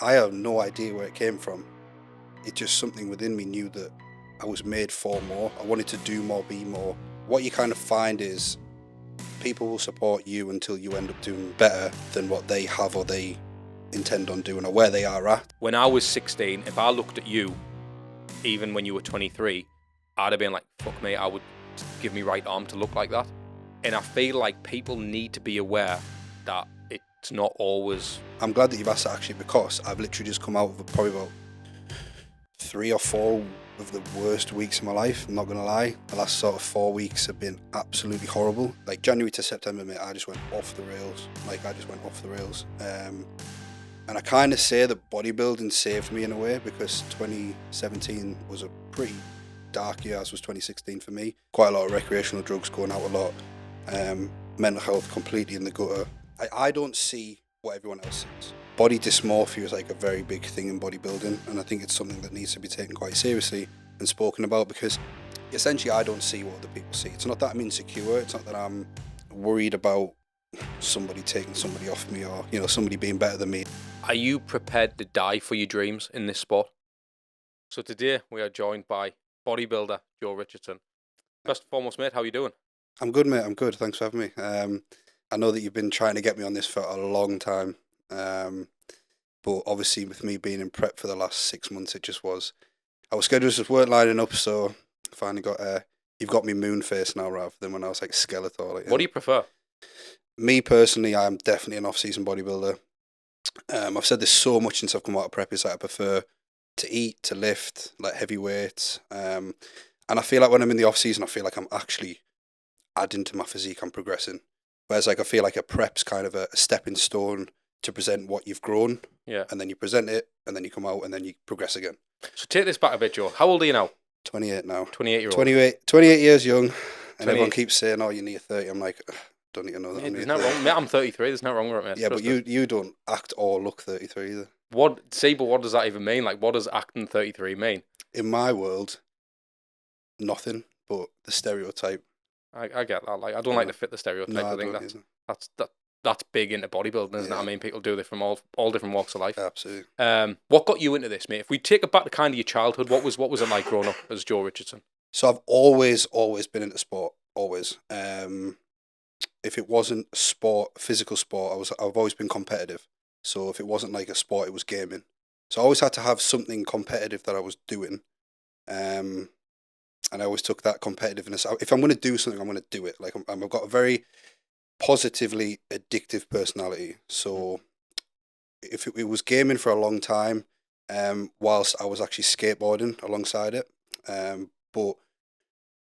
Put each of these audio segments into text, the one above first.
I have no idea where it came from. It just something within me knew that I was made for more. I wanted to do more, be more. What you kind of find is people will support you until you end up doing better than what they have or they intend on doing or where they are at. When I was 16, if I looked at you, even when you were 23, I'd have been like, fuck me, I would give me right arm to look like that. And I feel like people need to be aware that it's not always... I'm glad that you've asked that actually, because I've literally just come out of probably about 3 or 4 of the worst weeks of my life. I'm not going to lie. The last sort of 4 weeks have been absolutely horrible. Like January to September, mate, I just went off the rails. And I kind of say that bodybuilding saved me in a way, because 2017 was a pretty dark year, as was 2016 for me. Quite a lot of recreational drugs, going out a lot, mental health completely in the gutter. I don't see what everyone else sees. Body dysmorphia is like a very big thing in bodybuilding, and I think it's something that needs to be taken quite seriously and spoken about, because essentially I don't see what other people see. It's not that I'm insecure, it's not that I'm worried about somebody taking somebody off me or, you know, somebody being better than me. Are you prepared to die for your dreams in this sport? So today we are joined by bodybuilder Joe Richardson. First and foremost, mate, how are you doing? I'm good, mate, I'm good, thanks for having me. I know that you've been trying to get me on this for a long time, but obviously with me being in prep for the last 6 months, our schedules just weren't lining up, so I finally got, you've got me moon face now rather than when I was like Skeletor. Like, what do you prefer? Me personally, I am definitely an off-season bodybuilder. I've said this so much since I've come out of prep, is that I prefer to eat, to lift, like heavy weights, and I feel like when I'm in the off-season, I feel like I'm actually adding to my physique, I'm progressing. Whereas like I feel like a prep's kind of a stepping stone to present what you've grown. Yeah. And then you present it, and then you come out, and then you progress again. So take this back a bit, Joe. How old are you now? 28 now. 28-year-old. 28 years young. And 28. everyone keeps saying, oh, you're near 30. I'm like, don't even know that. Mate, there's nothing wrong. Mate, I'm 33. There's nothing wrong with it, mate. Yeah, but you don't act or look 33 either. But what does that even mean? Like, what does acting 33 mean? In my world, nothing but the stereotype. I get that. Like, I don't like to fit the stereotype. No, I think that's big into bodybuilding, isn't it? I mean, people do this from all different walks of life. Absolutely. What got you into this, mate? If we take it back to kind of your childhood, what was it like growing up as Joe Richardson? So I've always been into sport. Always. If it wasn't sport, physical sport, I've always been competitive. So if it wasn't like a sport, it was gaming. So I always had to have something competitive that I was doing. And I always took that competitiveness. If I'm going to do something, I'm going to do it. Like I've got a very positively addictive personality. So if it was gaming for a long time, whilst I was actually skateboarding alongside it. But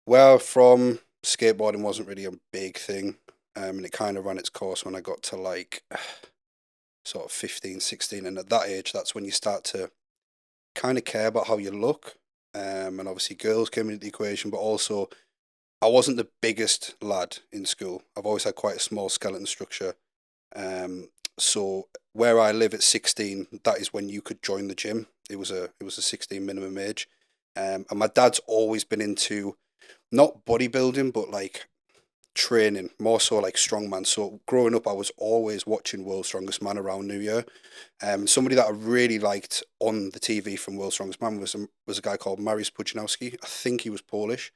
where I'm from, skateboarding wasn't really a big thing. And it kind of ran its course when I got to like sort of 15, 16. And at that age, that's when you start to kind of care about how you look. And obviously girls came into the equation, but also I wasn't the biggest lad in school. I've always had quite a small skeleton structure. So where I live at 16, that is when you could join the gym. It was a 16 minimum age. And my dad's always been into not bodybuilding, but like training, more so like strongman. So growing up, I was always watching World's Strongest Man around New Year. Somebody that I really liked on the TV from World's Strongest Man was a guy called Mariusz Pudzianowski. I think he was Polish.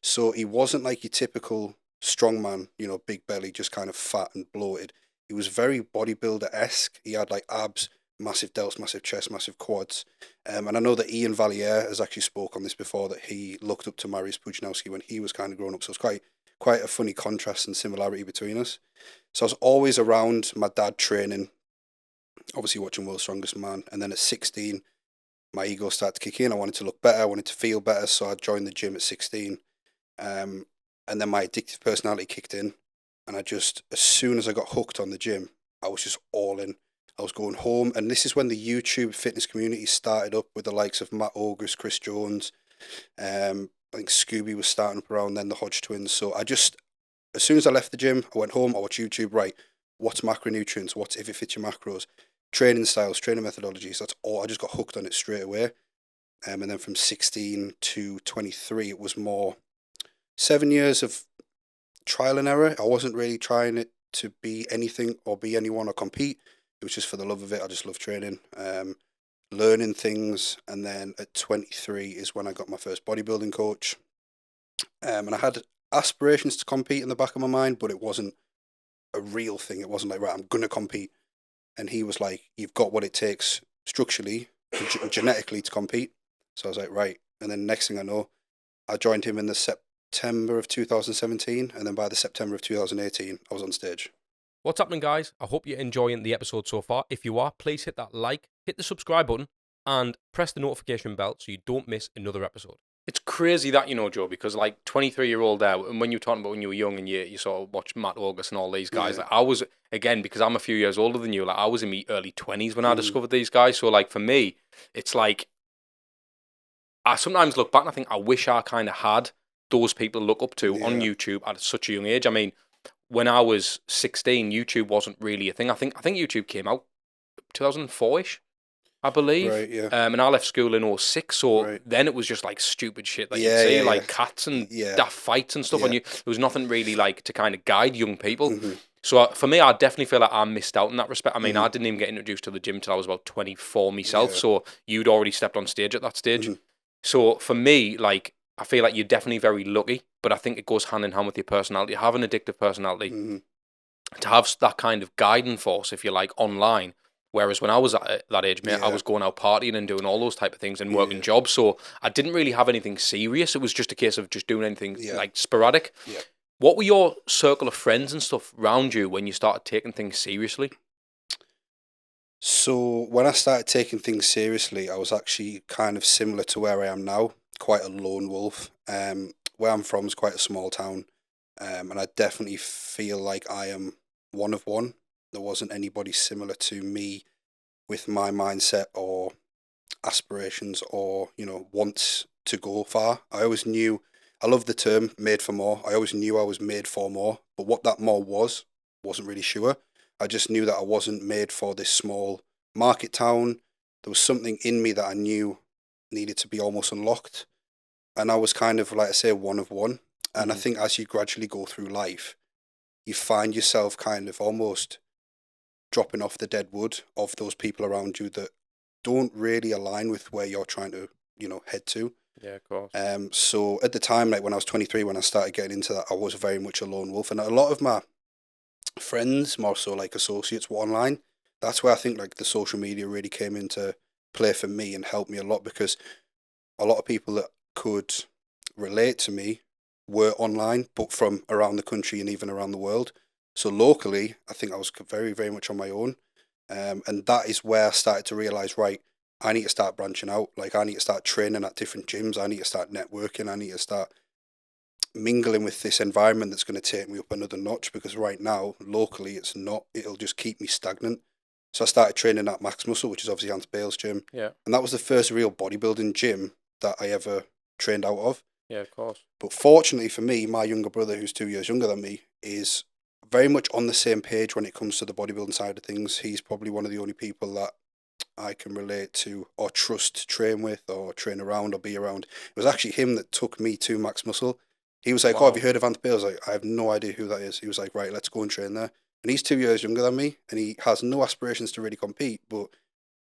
So he wasn't like your typical strongman, you know, big belly, just kind of fat and bloated. He was very bodybuilder-esque. He had like abs, massive delts, massive chest, massive quads. And I know that Ian Valliere has actually spoke on this before, that he looked up to Mariusz Pudzianowski when he was kind of growing up. So it's quite a funny contrast and similarity between us. So I was always around my dad training, obviously watching World's Strongest Man. And then at 16, my ego started to kick in. I wanted to look better. I wanted to feel better. So I joined the gym at 16. And then my addictive personality kicked in. And as soon as I got hooked on the gym, I was just all in. I was going home. And this is when the YouTube fitness community started up with the likes of Matt August, Chris Jones. I think Scooby was starting up around then, the Hodge twins. So as soon as I left the gym, I went home, I watched YouTube, right, what's macronutrients, what's if it fits your macros, training styles, training methodologies, that's all. I just got hooked on it straight away. And then from 16 to 23, it was more 7 years of trial and error. I wasn't really trying it to be anything or be anyone or compete. It was just for the love of it. I just love training, learning things. And then at 23 is when I got my first bodybuilding coach. And I had aspirations to compete in the back of my mind, but it wasn't a real thing. It wasn't like, right, I'm going to compete. And he was like, you've got what it takes structurally, genetically to compete. So I was like, right. And then next thing I know, I joined him in the September of 2017. And then by the September of 2018, I was on stage. What's happening, guys? I hope you're enjoying the episode so far. If you are, please hit that like, hit the subscribe button, and press the notification bell so you don't miss another episode. It's crazy that, you know, Joe, because like 23-year-old there, and when you were talking about when you were young and you sort of watched Matt August and all these guys, like I was, again, because I'm a few years older than you, like I was in my early 20s when I discovered these guys. So like for me, it's like, I sometimes look back and I think I wish I kind of had those people to look up to on YouTube at such a young age. I mean, when I was 16, YouTube wasn't really a thing. I think YouTube came out 2004-ish, I believe. Right, yeah. And I left school in 06, so then it was just like stupid shit that you'd see, like cats and daft fights and stuff. And there was nothing really like to kind of guide young people. So for me, I definitely feel like I missed out in that respect. I mean, I didn't even get introduced to the gym till I was about 24 myself. So you'd already stepped on stage at that stage. So for me, like, I feel like you're definitely very lucky, but I think it goes hand in hand with your personality. Have an addictive personality to have that kind of guiding force, if you like, online. Whereas when I was at that age, mate, I was going out partying and doing all those type of things and working jobs. So I didn't really have anything serious. It was just a case of just doing anything like sporadic. What were your circle of friends and stuff around you when you started taking things seriously? So when I started taking things seriously, I was actually kind of similar to where I am now, quite a lone wolf. Where I'm from is quite a small town, and I definitely feel like I am one of one. There wasn't anybody similar to me with my mindset or aspirations or, you know, wants to go far. I always knew, I love the term made for more. I always knew I was made for more, but what that more wasn't really sure. I just knew that I wasn't made for this small market town. There was something in me that I knew needed to be almost unlocked. And I was kind of, like I say, one of one. And I think as you gradually go through life, you find yourself kind of almost dropping off the dead wood of those people around you that don't really align with where you're trying to, you know, head to. Yeah, of course. So at the time, like when I was 23, when I started getting into that, I was very much a lone wolf. And a lot of my friends, more so like associates, were online. That's where I think like the social media really came into play for me and helped me a lot, because a lot of people that could relate to me were online, but from around the country and even around the world. So locally, I think I was very, very much on my own. And that is where I started to realize, right, I need to start branching out. Like, I need to start training at different gyms. I need to start networking. I need to start mingling with this environment that's going to take me up another notch, because right now, locally, it's not. It'll just keep me stagnant. So I started training at Max Muscle, which is obviously Ant Bale's gym. Yeah. And that was the first real bodybuilding gym that I ever trained out of. Yeah, of course. But fortunately for me, my younger brother, who's 2 years younger than me, is very much on the same page when it comes to the bodybuilding side of things. He's probably one of the only people that I can relate to or trust to train with or train around or be around. It was actually him that took me to Max Muscle. He was like, "Oh, have you heard of Ant Bale?" I was like, "I have no idea who that is." He was like, "Right, let's go and train there." And he's 2 years younger than me, and he has no aspirations to really compete. But,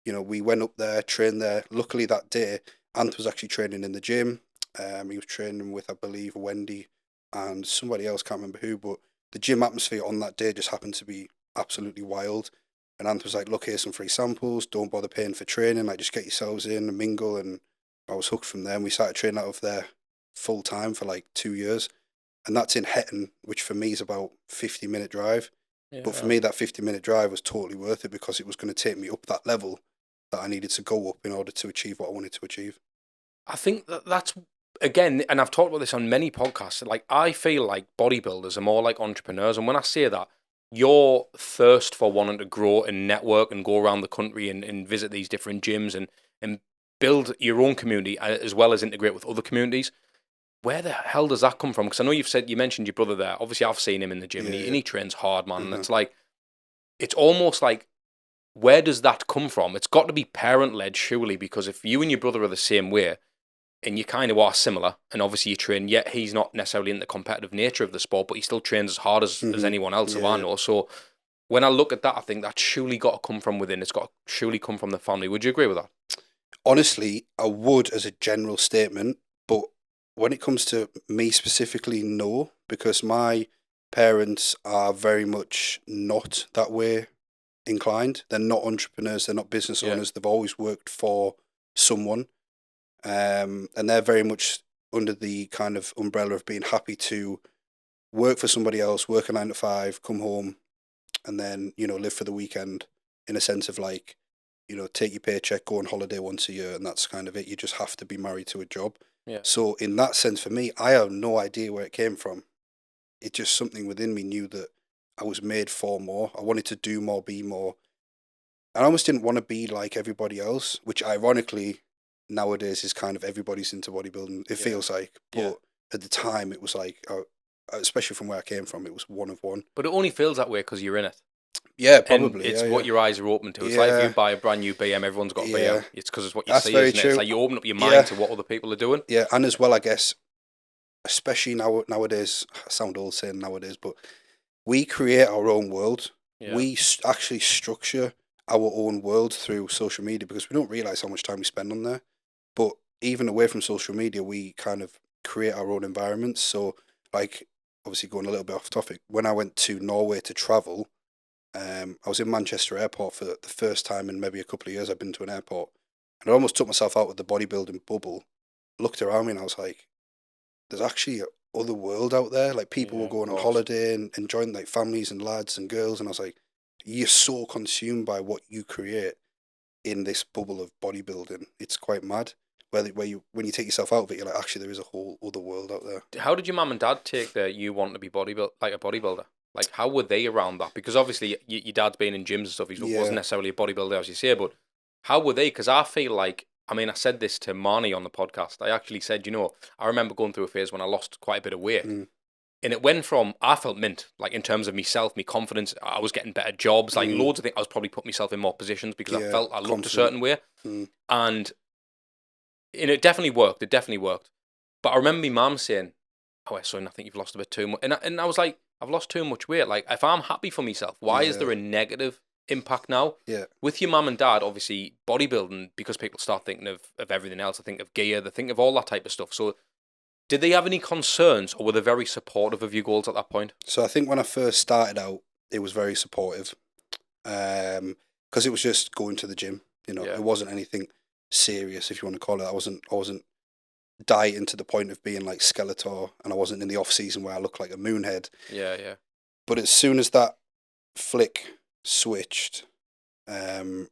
you know, we went up there, trained there. Luckily that day, Ant was actually training in the gym. He was training with, I believe, Wendy and somebody else, can't remember who, but the gym atmosphere on that day just happened to be absolutely wild. And Ant was like, "Look, here's some free samples. Don't bother paying for training. Like, just get yourselves in and mingle." And I was hooked from there. And we started training out of there full time for like 2 years. And that's in Hetton, which for me is about 50-minute drive. Yeah. But for me, that 50-minute drive was totally worth it, because it was going to take me up that level that I needed to go up in order to achieve what I wanted to achieve. I think that's, again, and I've talked about this on many podcasts, like I feel like bodybuilders are more like entrepreneurs. And when I say that, your thirst for wanting to grow and network and go around the country and visit these different gyms and build your own community as well as integrate with other communities, where the hell does that come from? Because I know you mentioned your brother there. Obviously, I've seen him in the gym, and he trains hard, man. And it's like, it's almost like, where does that come from? It's got to be parent-led, surely, because if you and your brother are the same way, and you kind of are similar, and obviously you train, yet he's not necessarily in the competitive nature of the sport, but he still trains as hard as anyone else who I know. So when I look at that, I think that's surely got to come from within. It's got to surely come from the family. Would you agree with that? Honestly, I would as a general statement, but when it comes to me specifically, no, because my parents are very much not that way inclined. They're not entrepreneurs, they're not business Yeah. owners. They've always worked for someone, and they're very much under the kind of umbrella of being happy to work for somebody else, work a 9 to 5, come home, and then live for the weekend. In a sense of like, take your paycheck, go on holiday once a year, and that's kind of it. You just have to be married to a job. Yeah. So in that sense, for me, I have no idea where it came from. It's just something within me knew that I was made for more. I wanted to do more, be more. I almost didn't want to be like everybody else, which ironically nowadays is kind of everybody's into bodybuilding. It feels like, but at the time it was like, especially from where I came from, it was one of one. But it only feels that way because you're in it. Yeah, probably. And it's what your eyes are open to. It's like if you buy a brand new BM, everyone's got a BM. It's because it's what you That's see, very isn't it? true. It's like you open up your mind to what other people are doing. Yeah, and as well, I guess, especially nowadays, I sound old saying nowadays, but we create our own world. Yeah. We actually structure our own world through social media because we don't realize how much time we spend on there. But even away from social media, we kind of create our own environments. So, like, obviously going a little bit off topic, when I went to Norway to travel, I was in Manchester Airport for the first time in maybe a couple of years I've been to an airport. And I almost took myself out of the bodybuilding bubble, looked around me, and I was like, there's actually other world out there. Like, people were going on holiday and enjoying, like, families and lads and girls. And I was like, you're so consumed by what you create in this bubble of bodybuilding. It's quite mad. When you take yourself out of it, you're like, actually, there is a whole other world out there. How did your mum and dad take that you want to be a bodybuilder? Like, how were they around that? Because obviously your dad's been in gyms and stuff. He wasn't necessarily a bodybuilder, as you say, but how were they? Because I feel like, I mean, I said this to Marnie on the podcast. I actually said, I remember going through a phase when I lost quite a bit of weight. And it went from, I felt mint, like in terms of myself, my confidence, I was getting better jobs, like loads of things. I was probably putting myself in more positions because I felt I looked a certain way. And it definitely worked. It definitely worked. But I remember my mum saying, oh, son, I think you've lost a bit too much. And I was like, I've lost too much weight. Like, if I'm happy for myself, why is there a negative impact now? Yeah. With your mum and dad, obviously, bodybuilding, because people start thinking of everything else. They think of gear. They think of all that type of stuff. So did they have any concerns, or were they very supportive of your goals at that point? So I think when I first started out, it was very supportive, because it was just going to the gym. It wasn't anything serious, if you want to call it. I wasn't dieting to the point of being like Skeletor, and I wasn't in the off season where I looked like a moonhead. Yeah. But as soon as that flick switched, my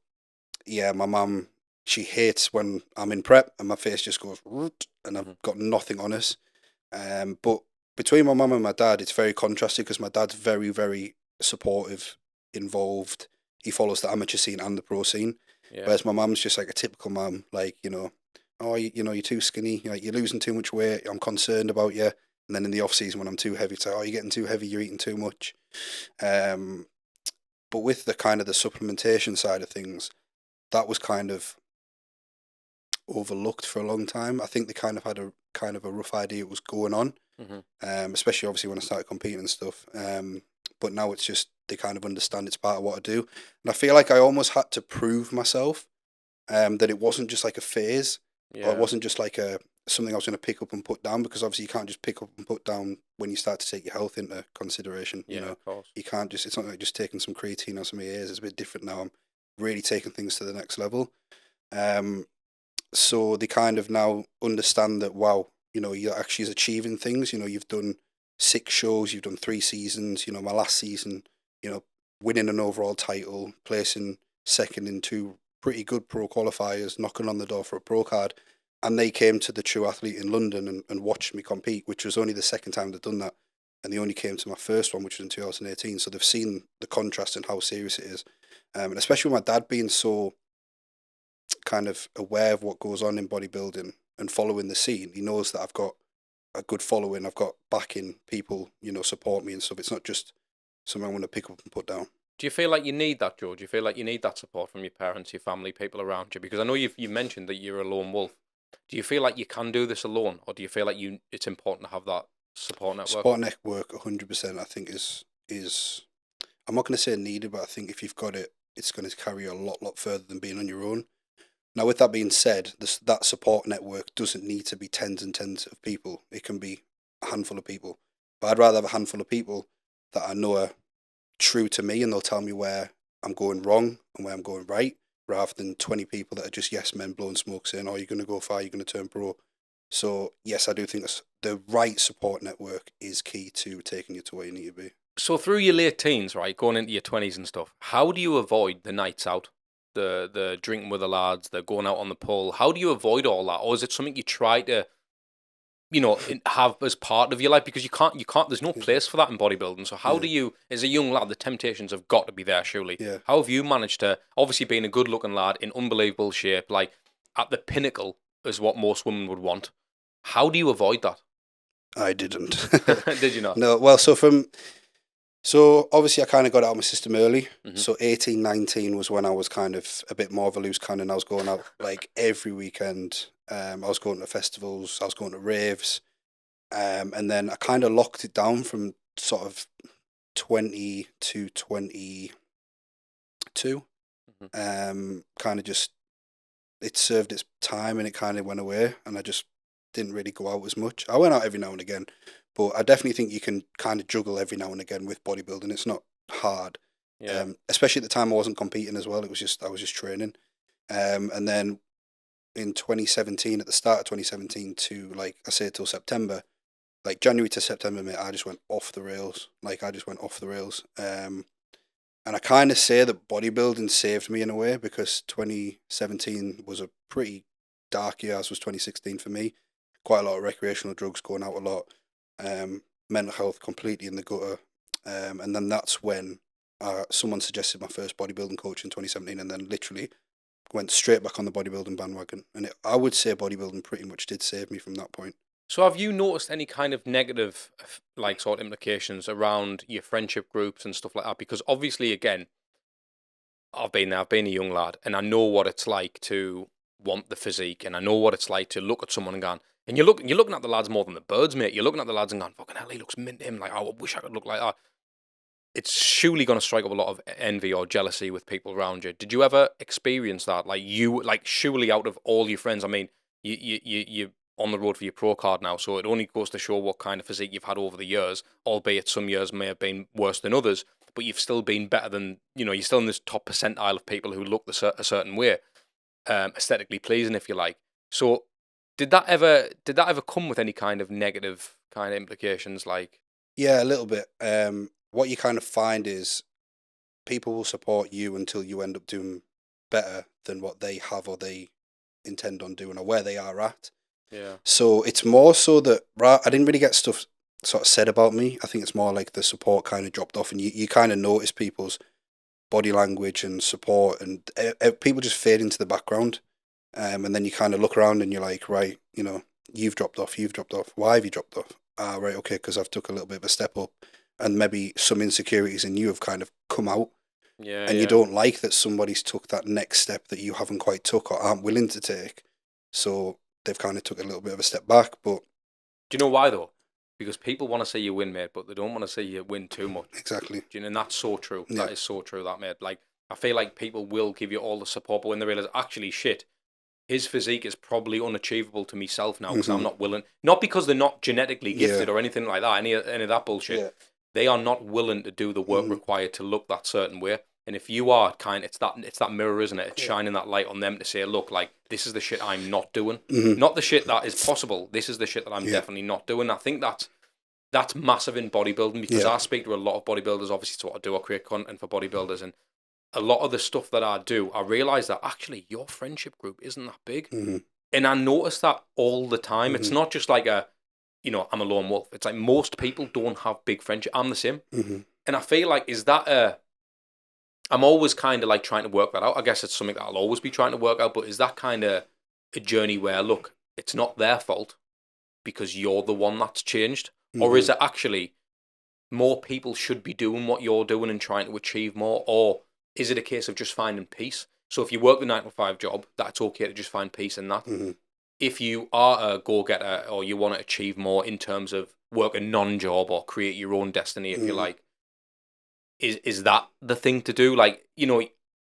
mum, she hates when I'm in prep and my face just goes root, and I've got nothing on us. But between my mum and my dad, it's very contrasted because my dad's very, very supportive, involved. He follows the amateur scene and the pro scene. Yeah. Whereas my mum's just like a typical mum, like, oh, you're too skinny, you're losing too much weight, I'm concerned about you. And then in the off season when I'm too heavy, it's like, oh, you're getting too heavy, you're eating too much. But with the kind of the supplementation side of things, that was kind of overlooked for a long time. I think they kind of had a rough idea what was going on, especially obviously when I started competing and stuff. But now it's just, they kind of understand it's part of what I do. And I feel like I almost had to prove myself that it wasn't just like a phase, or it wasn't just like something I was going to pick up and put down, because obviously you can't just pick up and put down when you start to take your health into consideration. Of course. You can't just, it's not like just taking some creatine or some EAs. It's a bit different now. I'm really taking things to the next level. So they kind of now understand that, wow, you're actually achieving things. You've done 6 shows, you've done 3 seasons, my last season, winning an overall title, placing second in 2 pretty good pro qualifiers, knocking on the door for a pro card. And they came to the True Athlete in London and watched me compete, which was only the second time they'd done that. And they only came to my first one, which was in 2018. So they've seen the contrast and how serious it is. And especially with my dad being so kind of aware of what goes on in bodybuilding and following the scene, he knows that I've got a good following, I've got backing, people, support me and stuff. It's not just something I want to pick up and put down. Do you feel like you need that, Joe? Do you feel like you need that support from your parents, your family, people around you? Because I know you mentioned that you're a lone wolf. Do you feel like you can do this alone, or do you feel like it's important to have that support network? Support network, 100%. I think is I'm not going to say needed, but I think if you've got it, it's going to carry you a lot further than being on your own. Now, with that being said, that support network doesn't need to be tens and tens of people. It can be a handful of people. But I'd rather have a handful of people that I know are true to me and they'll tell me where I'm going wrong and where I'm going right, rather than 20 people that are just yes men blowing smoke saying, oh, you're going to go far, you're going to turn pro. So, yes, I do think the right support network is key to taking you to where you need to be. So through your late teens, right, going into your 20s and stuff, how do you avoid the nights out, the drinking with the lads, the going out on the pull? How do you avoid all that? Or is it something you try to, have as part of your life? Because you can't, there's no place for that in bodybuilding. So how do you, as a young lad, the temptations have got to be there, surely. Yeah. How have you managed to, obviously being a good looking lad in unbelievable shape, like at the pinnacle is what most women would want. How do you avoid that? I didn't. Did you not? No, well, so obviously I kind of got out of my system early. Mm-hmm. So 18, 19 was when I was kind of a bit more of a loose cannon. I was going out like every weekend. I was going to festivals. I was going to raves. And then I kind of locked it down from sort of 20 to 22. Mm-hmm. Kind of just, it served its time and it kind of went away. And I just didn't really go out as much. I went out every now and again. But I definitely think you can kind of juggle every now and again with bodybuilding. It's not hard. Yeah. Especially at the time I wasn't competing as well. I was just training. And then in 2017, at the start of 2017 to, like I say, till September, like January to September, mate, I just went off the rails. And I kind of say that bodybuilding saved me in a way, because 2017 was a pretty dark year, as was 2016 for me. Quite a lot of recreational drugs, going out a lot. Mental health completely in the gutter, and then that's when someone suggested my first bodybuilding coach in 2017, and then literally went straight back on the bodybuilding bandwagon. And I would say bodybuilding pretty much did save me from that point. So have you noticed any kind of negative, like, sort of implications around your friendship groups and stuff like that? Because obviously, again, I've been a young lad, and I know what it's like to want the physique, and I know what it's like to look at someone and go, and you're looking at the lads more than the birds, mate. You're looking at the lads and going, fucking hell, he looks mint him. Like, oh, I wish I could look like that. It's surely going to strike up a lot of envy or jealousy with people around you. Did you ever experience that? Like surely out of all your friends, I mean, you're on the road for your pro card now, so it only goes to show what kind of physique you've had over the years, albeit some years may have been worse than others, but you've still been better than, you're still in this top percentile of people who look a certain way, aesthetically pleasing, if you like. So, Did that ever come with any kind of negative kind of implications? Like, yeah, a little bit. What you kind of find is people will support you until you end up doing better than what they have or they intend on doing or where they are at. Yeah. So it's more so that I didn't really get stuff sort of said about me. I think it's more like the support kind of dropped off, and you kind of notice people's body language and support, and people just fade into the background. And then you kind of look around and you're like, right, you've dropped off. Why have you dropped off? Right, okay, because I've took a little bit of a step up, and maybe some insecurities in you have kind of come out. Yeah. And you don't like that somebody's took that next step that you haven't quite took or aren't willing to take. So they've kind of took a little bit of a step back. But do you know why though? Because people want to see you win, mate, but they don't want to see you win too much. Exactly. And that's so true. Yeah. That is so true, that, mate. Like, I feel like people will give you all the support, but when they realise, actually, shit, his physique is probably unachievable to myself now because I'm not willing. Not because they're not genetically gifted or anything like that, any of that bullshit. Yeah. They are not willing to do the work required to look that certain way. And if you are, it's that mirror, isn't it? It's shining that light on them to say, look, like, this is the shit I'm not doing. Not the shit that is possible. This is the shit that I'm definitely not doing. I think that's massive in bodybuilding, because I speak to a lot of bodybuilders. Obviously, it's what I do. I create content for bodybuilders, and a lot of the stuff that I do, I realise that actually your friendship group isn't that big. And I notice that all the time. It's not just like I'm a lone wolf. It's like most people don't have big friendship. I'm the same. And I feel like, I'm always kind of like trying to work that out. I guess it's something that I'll always be trying to work out, but is that kind of a journey where, look, it's not their fault because you're the one that's changed? Or is it actually more people should be doing what you're doing and trying to achieve more? Or is it a case of just finding peace? So if you work the 9-to-5 job, that's okay to just find peace in that. If you are a go-getter or you want to achieve more in terms of work a non-job or create your own destiny, if you like, is that the thing to do? Like, you know,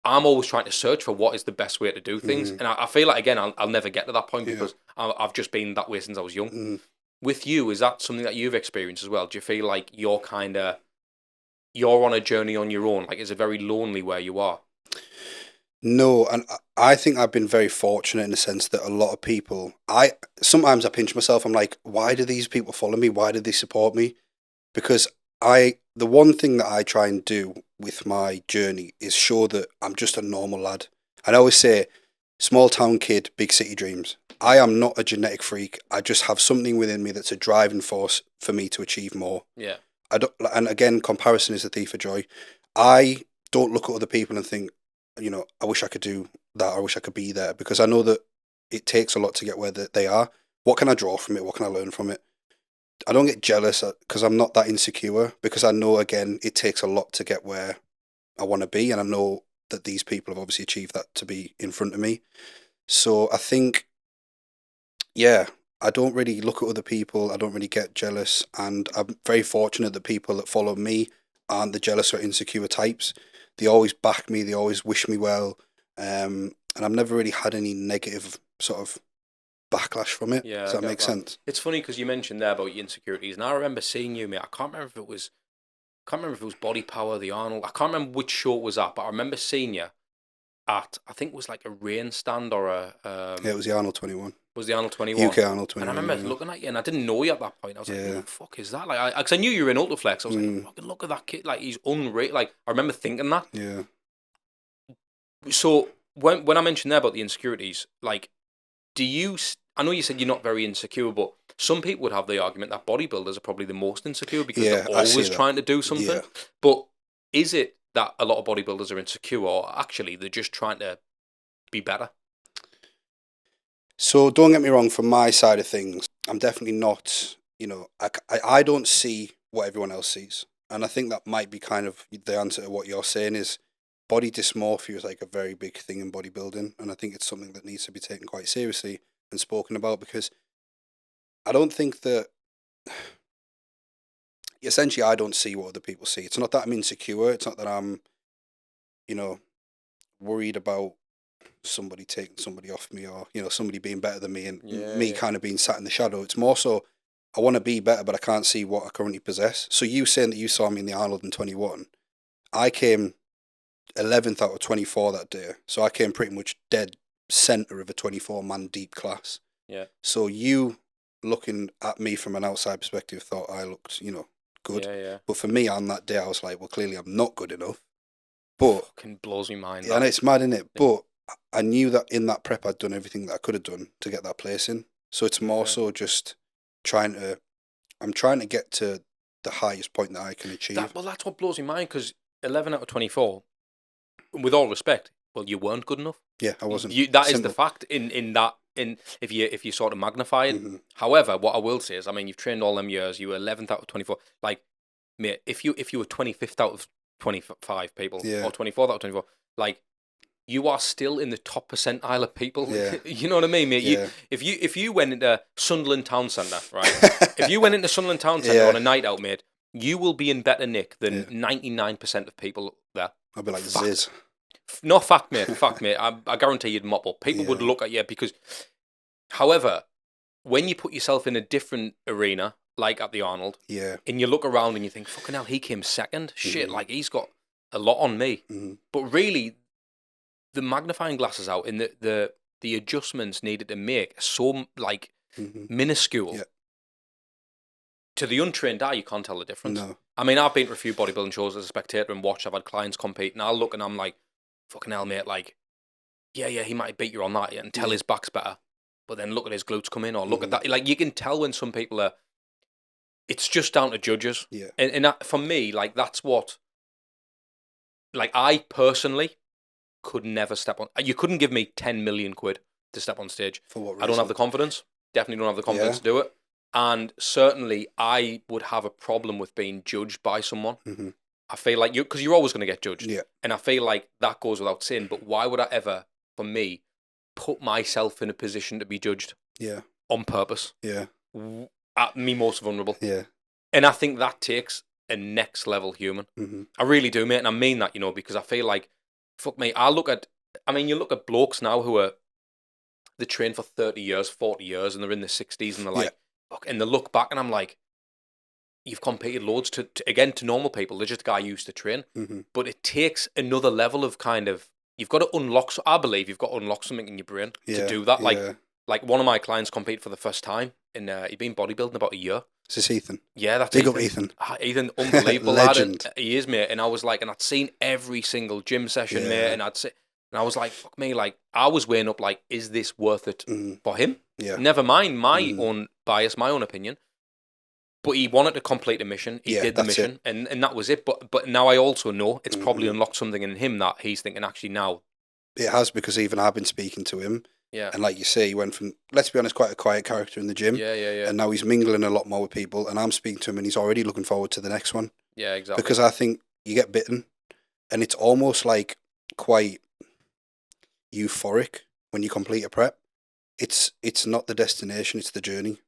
I'm always trying to search for what is the best way to do things, and I feel like again I'll never get to that point because I've just been that way since I was young. With you, is that something that you've experienced as well? Do you feel like you're on a journey on your own? Like, is it very lonely where you are? No, and I think I've been very fortunate in the sense that a lot of people, sometimes I pinch myself. I'm like, why do these people follow me? Why do they support me? Because the one thing that I try and do with my journey is show that I'm just a normal lad. And I always say, small town kid, big city dreams. I am not a genetic freak. I just have something within me that's a driving force for me to achieve more. Yeah. And again, comparison is the thief of joy. I don't look at other people and think, you know, I wish I could do that. Or I wish I could be there, because I know that it takes a lot to get where they are. What can I draw from it? What can I learn from it? I don't get jealous because I'm not that insecure, because I know, again, it takes a lot to get where I want to be. And I know that these people have obviously achieved that to be in front of me. So I think, yeah, I don't really look at other people. I don't really get jealous. And I'm very fortunate that people that follow me aren't the jealous or insecure types. They always back me. They always wish me well. And I've never really had any negative sort of backlash from it. Yeah, Does that make sense? It's funny because you mentioned there about your insecurities, and I remember seeing you, mate. I can't remember if it was Body Power, the Arnold. I can't remember which show it was at, but I remember seeing you at, I think it was like a rain stand or a Yeah, it was the Arnold 21. Was the Arnold 21? UK Arnold 21. And I remember looking at you, and I didn't know you at that point. I was like, Yeah. "What the fuck is that?" Like, because I knew you were in Ultraflex. I was like, "Fucking look at that kid! Like, he's unreal." Like, I remember thinking that. Yeah. So when I mentioned there about the insecurities, like, I know you said you're not very insecure, but some people would have the argument that bodybuilders are probably the most insecure because they're always trying to do something. Yeah. But is it that a lot of bodybuilders are insecure, or actually they're just trying to be better? So don't get me wrong, from my side of things, I'm definitely not, you know, I don't see what everyone else sees. And I think that might be kind of the answer to what you're saying is body dysmorphia is like a very big thing in bodybuilding. And I think it's something that needs to be taken quite seriously and spoken about, because I don't think that, essentially, I don't see what other people see. It's not that I'm insecure. It's not that I'm, you know, worried about somebody taking somebody off me, or, you know, somebody being better than me and me kind of being sat in the shadow. It's more so I want to be better, but I can't see what I currently possess. So you saying that you saw me in the Arnold in 21, I came 11th out of 24 that day. So I came pretty much dead center of a 24-man deep class. Yeah. So you looking at me from an outside perspective thought I looked, you know, good. Yeah. But for me on that day, I was like, well, clearly I'm not good enough. But fucking blows me mind. Yeah, and it's mad, isn't it? But I knew that in that prep I'd done everything that I could have done to get that place in. So it's more so just I'm trying to get to the highest point that I can achieve. That's what blows me mind, because 11 out of 24, with all respect, well, you weren't good enough. Yeah, I wasn't. That is the fact if you sort of magnify it. Mm-hmm. However, what I will say is, I mean, you've trained all them years, you were 11th out of 24. Like, mate, if you were 25th out of 25 people, or 24th out of 24, like, you are still in the top percentile of people. Yeah. You know what I mean, mate? Yeah. If you went into Sunderland Town Centre, right? If you went into Sunderland Town Centre on a night out, mate, you will be in better nick than 99% of people there. I'll be like Ziz. No, fact, mate. I guarantee you'd mop up. People would look at you because, however, when you put yourself in a different arena, like at the Arnold, and you look around and you think, fucking hell, he came second. Shit, like, he's got a lot on me. Mm-hmm. But really, the magnifying glasses out and the adjustments needed to make are so, like, minuscule. Yeah. To the untrained eye, you can't tell the difference. No. I mean, I've been to a few bodybuilding shows as a spectator and watched. I've had clients compete, and I'll look and I'm like, fucking hell, mate, like, yeah, he might beat you on that and tell his back's better. But then look at his glutes come in, or look at that. Like, you can tell when some people are, it's just down to judges. Yeah. And that, for me, like, that's what, like, I personally could never step on. You couldn't give me 10 million quid to step on stage. For what reason? I don't have the confidence. Definitely don't have the confidence to do it. And certainly I would have a problem with being judged by someone. Mm-hmm. I feel like because you're always going to get judged. Yeah. And I feel like that goes without saying. But why would I ever, for me, put myself in a position to be judged? Yeah. On purpose. Yeah. At me most vulnerable. Yeah. And I think that takes a next level human. Mm-hmm. I really do, mate, and I mean that, you know, because I feel like, fuck me, you look at blokes now who they train for 30 years, 40 years, and they're in their 60s, and they're like, fuck, and they look back, and I'm like, you've competed loads to normal people. They're just a guy who used to train. Mm-hmm. But it takes another level of kind of, you've got to unlock, I believe you've got to unlock something in your brain to do that. Like one of my clients competed for the first time, and he'd been bodybuilding about a year. Is this Ethan? Yeah, that's Big Ethan. up Ethan. Ethan, unbelievable Legend. lad. He is, mate. And I was like, and I'd seen every single gym session, mate, and I was like, fuck me, like, I was weighing up, like, is this worth it for him? Yeah. Never mind my own bias, my own opinion. But he wanted to complete a mission. He did the mission, and that was it. But now I also know it's probably unlocked something in him that he's thinking, actually, now. It has, because even I've been speaking to him. Yeah. And like you say, he went from, let's be honest, quite a quiet character in the gym. Yeah. And now he's mingling a lot more with people, and I'm speaking to him, and he's already looking forward to the next one. Yeah, exactly. Because I think you get bitten, and it's almost like quite euphoric when you complete a prep. It's not the destination, it's the journey.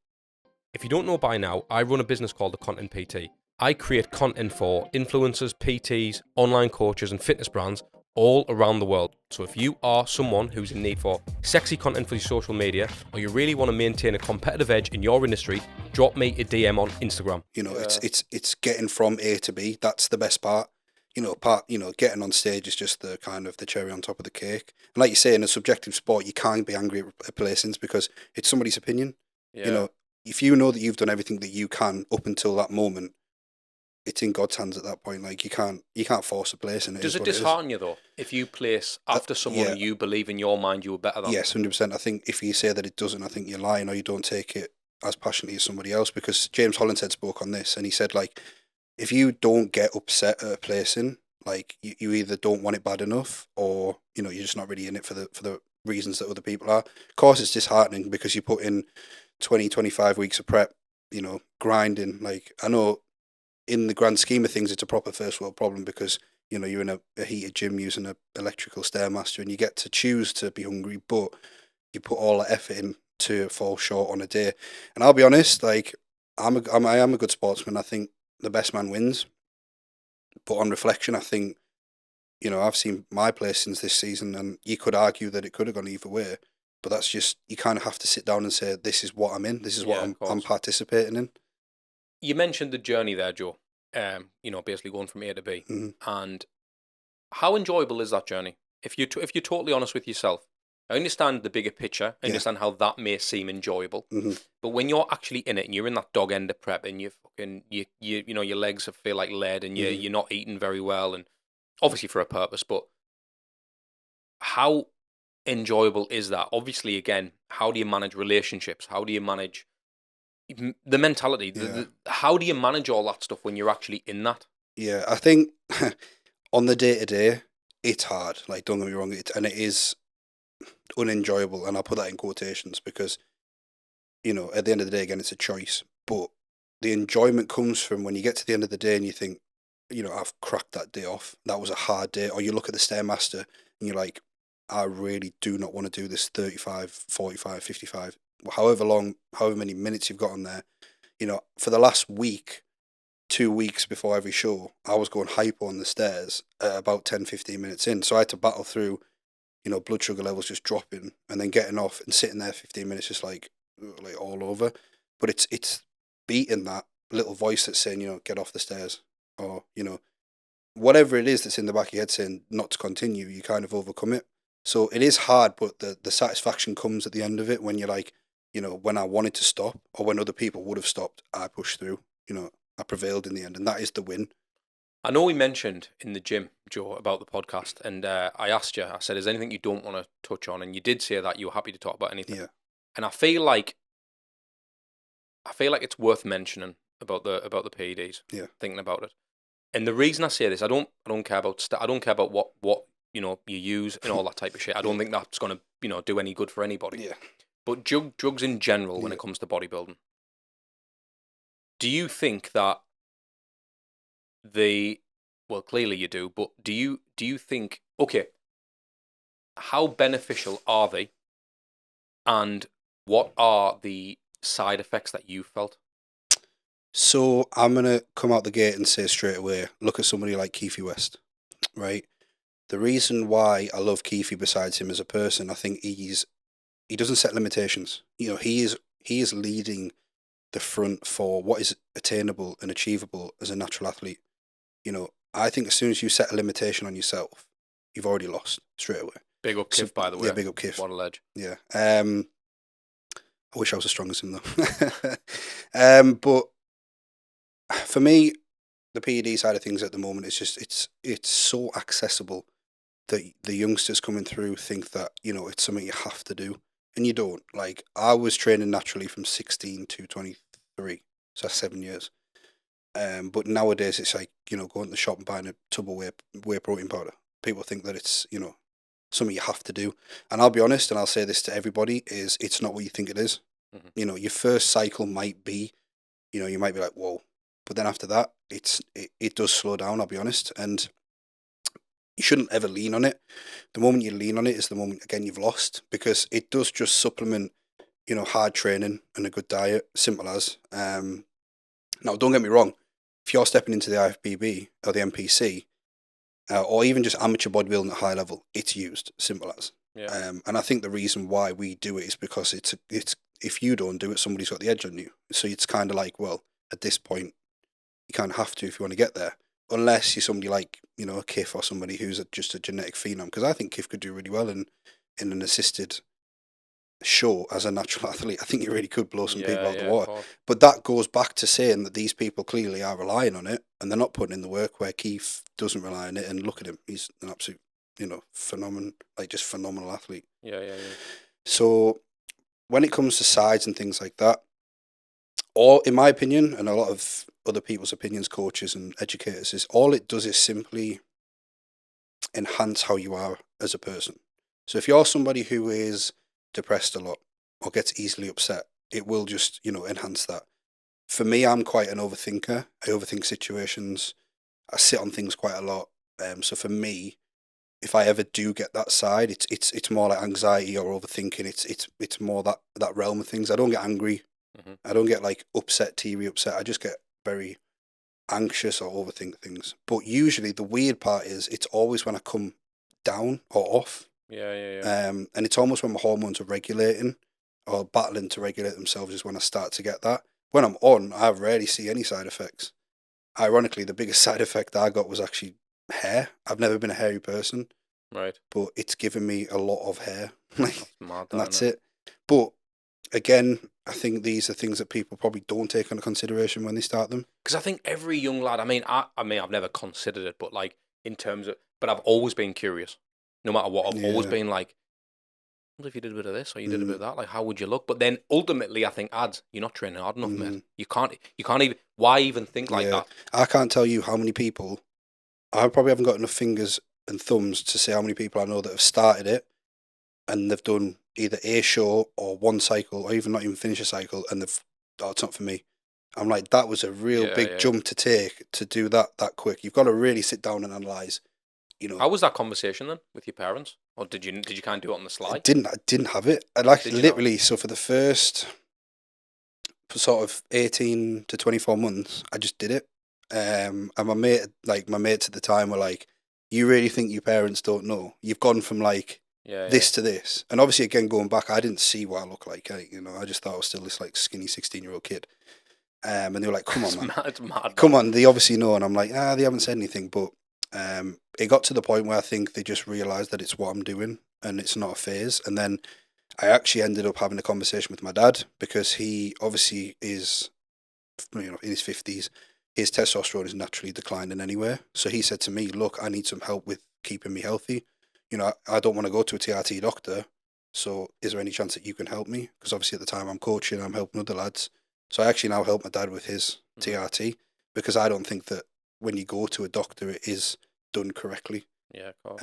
If you don't know by now, I run a business called The Content PT. I create content for influencers, PTs, online coaches, and fitness brands all around the world. So if you are someone who's in need for sexy content for your social media, or you really want to maintain a competitive edge in your industry, drop me a DM on Instagram. You know, it's getting from A to B. That's the best part. Getting on stage is just the kind of the cherry on top of the cake. And like you say, in a subjective sport, you can't be angry at placings because it's somebody's opinion. Yeah. You know, if you know that you've done everything that you can up until that moment, it's in God's hands at that point. Like you can't force a place. And does it dishearten you though if you place after someone you believe in your mind you were better than? Yes, 100%. I think if you say that it doesn't, I think you're lying or you don't take it as passionately as somebody else. Because James Hollinshead spoke on this, and he said, like, if you don't get upset at a placing, like you either don't want it bad enough, or you're just not really in it for the reasons that other people are. Of course, it's disheartening because you put in 20-25 weeks of prep, grinding. Like, I know in the grand scheme of things, it's a proper first world problem because, you're in a heated gym using an electrical Stairmaster and you get to choose to be hungry, but you put all that effort in to fall short on a day. And I'll be honest, like, I am a good sportsman. I think the best man wins. But on reflection, I think, I've seen my placings this season and you could argue that it could have gone either way. But that's just, you kind of have to sit down and say, this is what I'm in. This is what I'm participating in. You mentioned the journey there, Joe. Basically going from A to B. Mm-hmm. And how enjoyable is that journey? If you're totally honest with yourself, I understand the bigger picture. I understand how that may seem enjoyable. Mm-hmm. But when you're actually in it and you're in that dog end of prep and your legs feel like lead and you're not eating very well, and obviously for a purpose, but how enjoyable is that? Obviously, again, how do you manage relationships? How do you manage the mentality? How do you manage all that stuff when you're actually in that? Yeah, I think on the day-to-day, it's hard. Like, don't get me wrong, it is unenjoyable, and I'll put that in quotations because, at the end of the day, again, it's a choice. But the enjoyment comes from when you get to the end of the day and you think, I've cracked that day off. That was a hard day. Or you look at the Stairmaster and you're like, I really do not want to do this 35, 45, 55. However many minutes you've got on there. For the last week, 2 weeks before every show, I was going hypo on the stairs at about 10, 15 minutes in. So I had to battle through, blood sugar levels just dropping and then getting off and sitting there 15 minutes just like all over. But it's beating that little voice that's saying, get off the stairs, or, whatever it is that's in the back of your head saying not to continue, you kind of overcome it. So it is hard, but the satisfaction comes at the end of it when you're like, when I wanted to stop or when other people would have stopped, I pushed through, I prevailed in the end, and that is the win. I know we mentioned in the gym, Joe, about the podcast, and I asked you, I said, is there anything you don't want to touch on? And you did say that you were happy to talk about anything. Yeah. And I feel like it's worth mentioning about the PEDs. Yeah. Thinking about it. And the reason I say this, I don't care about what you use and all that type of shit. I don't think that's going to do any good for anybody. Yeah. But drugs in general, when it comes to bodybuilding, do you think that clearly you do, but do you think, okay, how beneficial are they, and what are the side effects that you felt? So I'm gonna come out the gate and say straight away, look at somebody like Keithy West, right? The reason why I love Keithy, besides him as a person, I think he doesn't set limitations. You know, he is leading the front for what is attainable and achievable as a natural athlete. You know, I think as soon as you set a limitation on yourself, you've already lost straight away. Big up Kif, by the way. Yeah, big up Kif. What a ledge. Yeah. I wish I was as strong as him though. But for me, the PED side of things at the moment is just it's so accessible that the youngsters coming through think that, you know, it's something you have to do, and you don't. Like, I was training naturally from 16 to 23, so that's 7 years. But nowadays it's like, you know, going to the shop and buying a tub of whey protein powder. People think that it's, you know, something you have to do. And I'll be honest, and I'll say this to everybody, is it's not what you think it is. Mhm. You know, your first cycle might be, you know, you might be like, whoa. But then after that, it does slow down, I'll be honest. And you shouldn't ever lean on it. The moment you lean on it is the moment, again, you've lost, because it does just supplement, you know, hard training and a good diet, simple as. Now, don't get me wrong, if you're stepping into the IFBB or the NPC, or even just amateur bodybuilding at high level, it's used, simple as. Yeah. And I think the reason why we do it is because it's if you don't do it, somebody's got the edge on you. So it's kind of like, well, at this point, you kind of have to if you want to get there, unless you're somebody like, you know, a Kif or somebody who's just a genetic phenom. Because I think Kif could do really well in an assisted show as a natural athlete. I think he really could blow some people out the water. But that goes back to saying that these people clearly are relying on it, and they're not putting in the work where Keith doesn't rely on it. And look at him, he's an absolute, you know, phenomenal athlete. Yeah. So when it comes to sides and things like that, all, in my opinion, and a lot of other people's opinions, coaches and educators, is all it does is simply enhance how you are as a person. So if you're somebody who is depressed a lot or gets easily upset, it will just, you know, enhance that. For me, I'm quite an overthinker. I overthink situations. I sit on things quite a lot. So for me, if I ever do get that side, it's more like anxiety or overthinking. It's more that realm of things. I don't get angry. Mm-hmm. I don't get like upset, teary upset. I just get very anxious or overthink things. But usually the weird part is it's always when I come down or off. Yeah. And it's almost when my hormones are regulating or battling to regulate themselves is when I start to get that. When I'm on, I rarely see any side effects. Ironically, the biggest side effect I got was actually hair. I've never been a hairy person. Right. But it's given me a lot of hair. That's mad, and that's it. But again, I think these are things that people probably don't take into consideration when they start them. Because I think every young lad, I mean, I've never considered it, but like in terms of, but I've always been curious. No matter what, I've always been like, what if you did a bit of this or you did a bit of that? Like, how would you look? But then ultimately, I think you're not training hard enough, mate. You can't even. Why even think like that? I can't tell you how many people. I probably haven't got enough fingers and thumbs to say how many people I know that have started it and they've done either a show or one cycle or even not even finish a cycle and they've, oh, it's not for me. I'm like, that was a real big jump to take to do that quick. You've got to really sit down and analyse. You know, how was that conversation then with your parents, or did you kind of do it on the slide? I didn't have it. I like literally. So for the first sort of 18 to 24 months, I just did it. And my mates at the time were like, "You really think your parents don't know? You've gone from like this to this." And obviously, again, going back, I didn't see what I looked like. You know, I just thought I was still this like skinny 16-year-old kid. And they were like, "Come on, man, it's mad, come on." They obviously know, and I'm like, they haven't said anything, but. It got to the point where I think they just realised that it's what I'm doing and it's not a phase. And then I actually ended up having a conversation with my dad because he obviously is, you know, in his 50s. His testosterone is naturally declining anyway. So he said to me, "Look, I need some help with keeping me healthy. You know, I don't want to go to a TRT doctor. So is there any chance that you can help me?" Because obviously at the time I'm coaching, I'm helping other lads. So I actually now help my dad with his TRT because I don't think that when you go to a doctor, it is done correctly. Yeah, of course.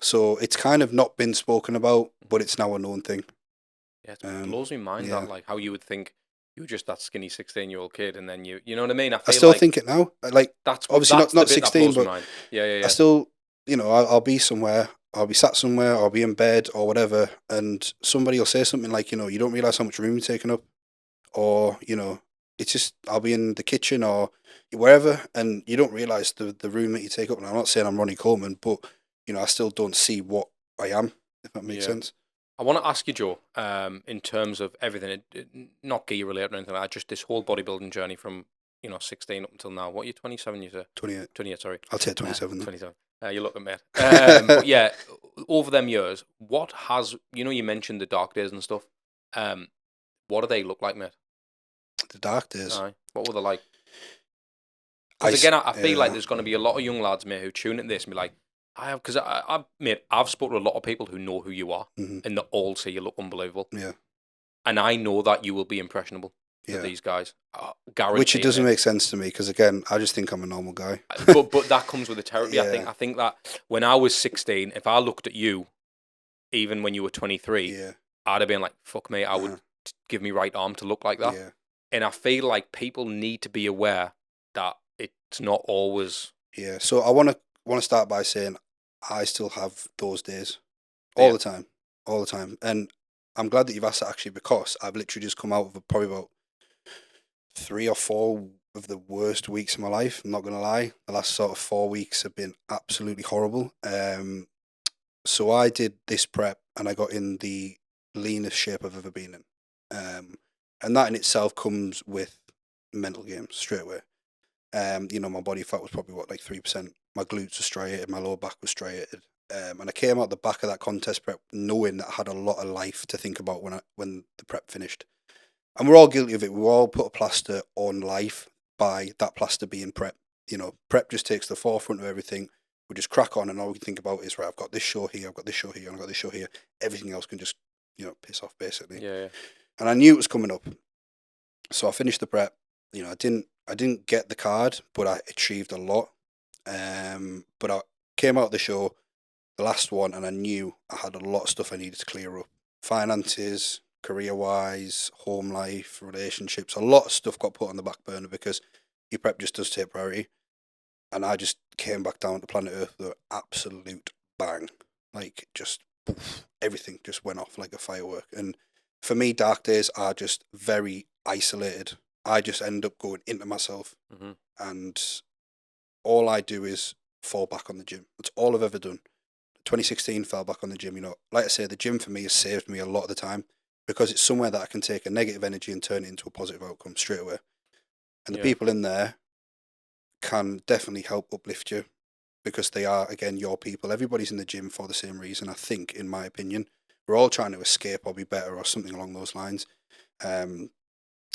So it's kind of not been spoken about, but it's now a known thing. Yeah, it blows me mind that, like, how you would think you were just that skinny 16-year-old kid, and then you know what I mean? I still think it now. Like, that's obviously that's not 16, but yeah. I still, you know, I'll be somewhere, I'll be sat somewhere, I'll be in bed or whatever, and somebody will say something like, you know, "You don't realise how much room you're taking up," or, you know, it's just I'll be in the kitchen or wherever, and you don't realise the room that you take up. And I'm not saying I'm Ronnie Coleman, but I still don't see what I am, if that makes sense. I want to ask you, Joe, in terms of everything, not gear related or anything like that, just this whole bodybuilding journey from 16 up until now. What are you, 27? You say 28. 28. Sorry, I'll take 27. 27. You look at me. But yeah, over them years, what has you mentioned the dark days and stuff. What do they look like, mate? The dark days. Aye. What were they like? Because again, I feel like there's going to be a lot of young lads, mate, who tune into this and be like, I've spoken to a lot of people who know who you are, and they all say you look unbelievable. Yeah. And I know that you will be impressionable with these guys. Guaranteed. Which it doesn't make sense to me because, again, I just think I'm a normal guy. but that comes with the territory. Yeah. I think that when I was 16, if I looked at you, even when you were 23, I'd have been like, fuck me, I would give me right arm to look like that. Yeah. And I feel like people need to be aware that it's not always... Yeah, so I want to start by saying I still have those days all the time. And I'm glad that you've asked that, actually, because I've literally just come out of probably about 3 or 4 of the worst weeks of my life. I'm not going to lie. The last sort of 4 weeks have been absolutely horrible. So I did this prep and I got in the leanest shape I've ever been in. And that in itself comes with mental games straight away. My body fat was probably like 3%. My glutes were striated, my lower back was striated. And I came out the back of that contest prep knowing that I had a lot of life to think about when the prep finished. And we're all guilty of it. We all put a plaster on life by that plaster being prep. Prep just takes the forefront of everything. We just crack on, and all we can think about is, right, I've got this show here, I've got this show here, and I've got this show here. Everything else can just, piss off, basically. Yeah. And I knew it was coming up. So I finished the prep. I didn't get the card, but I achieved a lot. But I came out of the show, the last one, and I knew I had a lot of stuff I needed to clear up. Finances, career-wise, home life, relationships, a lot of stuff got put on the back burner because your prep just does take priority. And I just came back down to planet Earth with an absolute bang. Like, just poof, everything just went off like a firework. And for me, dark days are just very isolated. I just end up going into myself. And all I do is fall back on the gym. That's all I've ever done. 2016, fell back on the gym. Like I say, the gym for me has saved me a lot of the time because it's somewhere that I can take a negative energy and turn it into a positive outcome straight away. And the people in there can definitely help uplift you because they are, again, your people. Everybody's in the gym for the same reason, I think, in my opinion. We're all trying to escape or be better or something along those lines.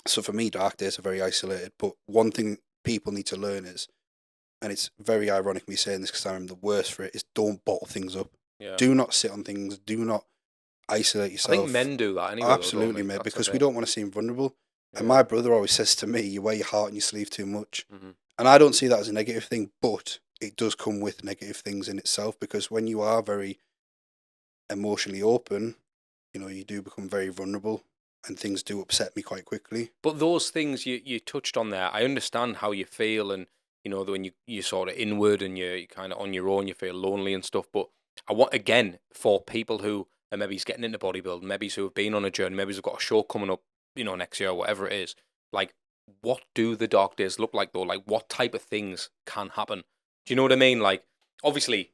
So for me, dark days are very isolated. But one thing people need to learn is, and it's very ironic me saying this because I'm the worst for it, is don't bottle things up. Yeah. Do not sit on things. Do not isolate yourself. I think men do that anyway. Absolutely, mate, because we don't want to seem vulnerable. Yeah. And my brother always says to me, you wear your heart on your sleeve too much. And I don't see that as a negative thing, but it does come with negative things in itself because when you are very emotionally open, you do become very vulnerable and things do upset me quite quickly. But those things you touched on there, I understand how you feel and, when you're sort of inward and you're kind of on your own, you feel lonely and stuff. But I want, again, for people who are maybe getting into bodybuilding, maybe who have been on a journey, maybe who've got a show coming up, next year or whatever it is, like, what do the dark days look like, though? Like, what type of things can happen? Do you know what I mean? Like, obviously,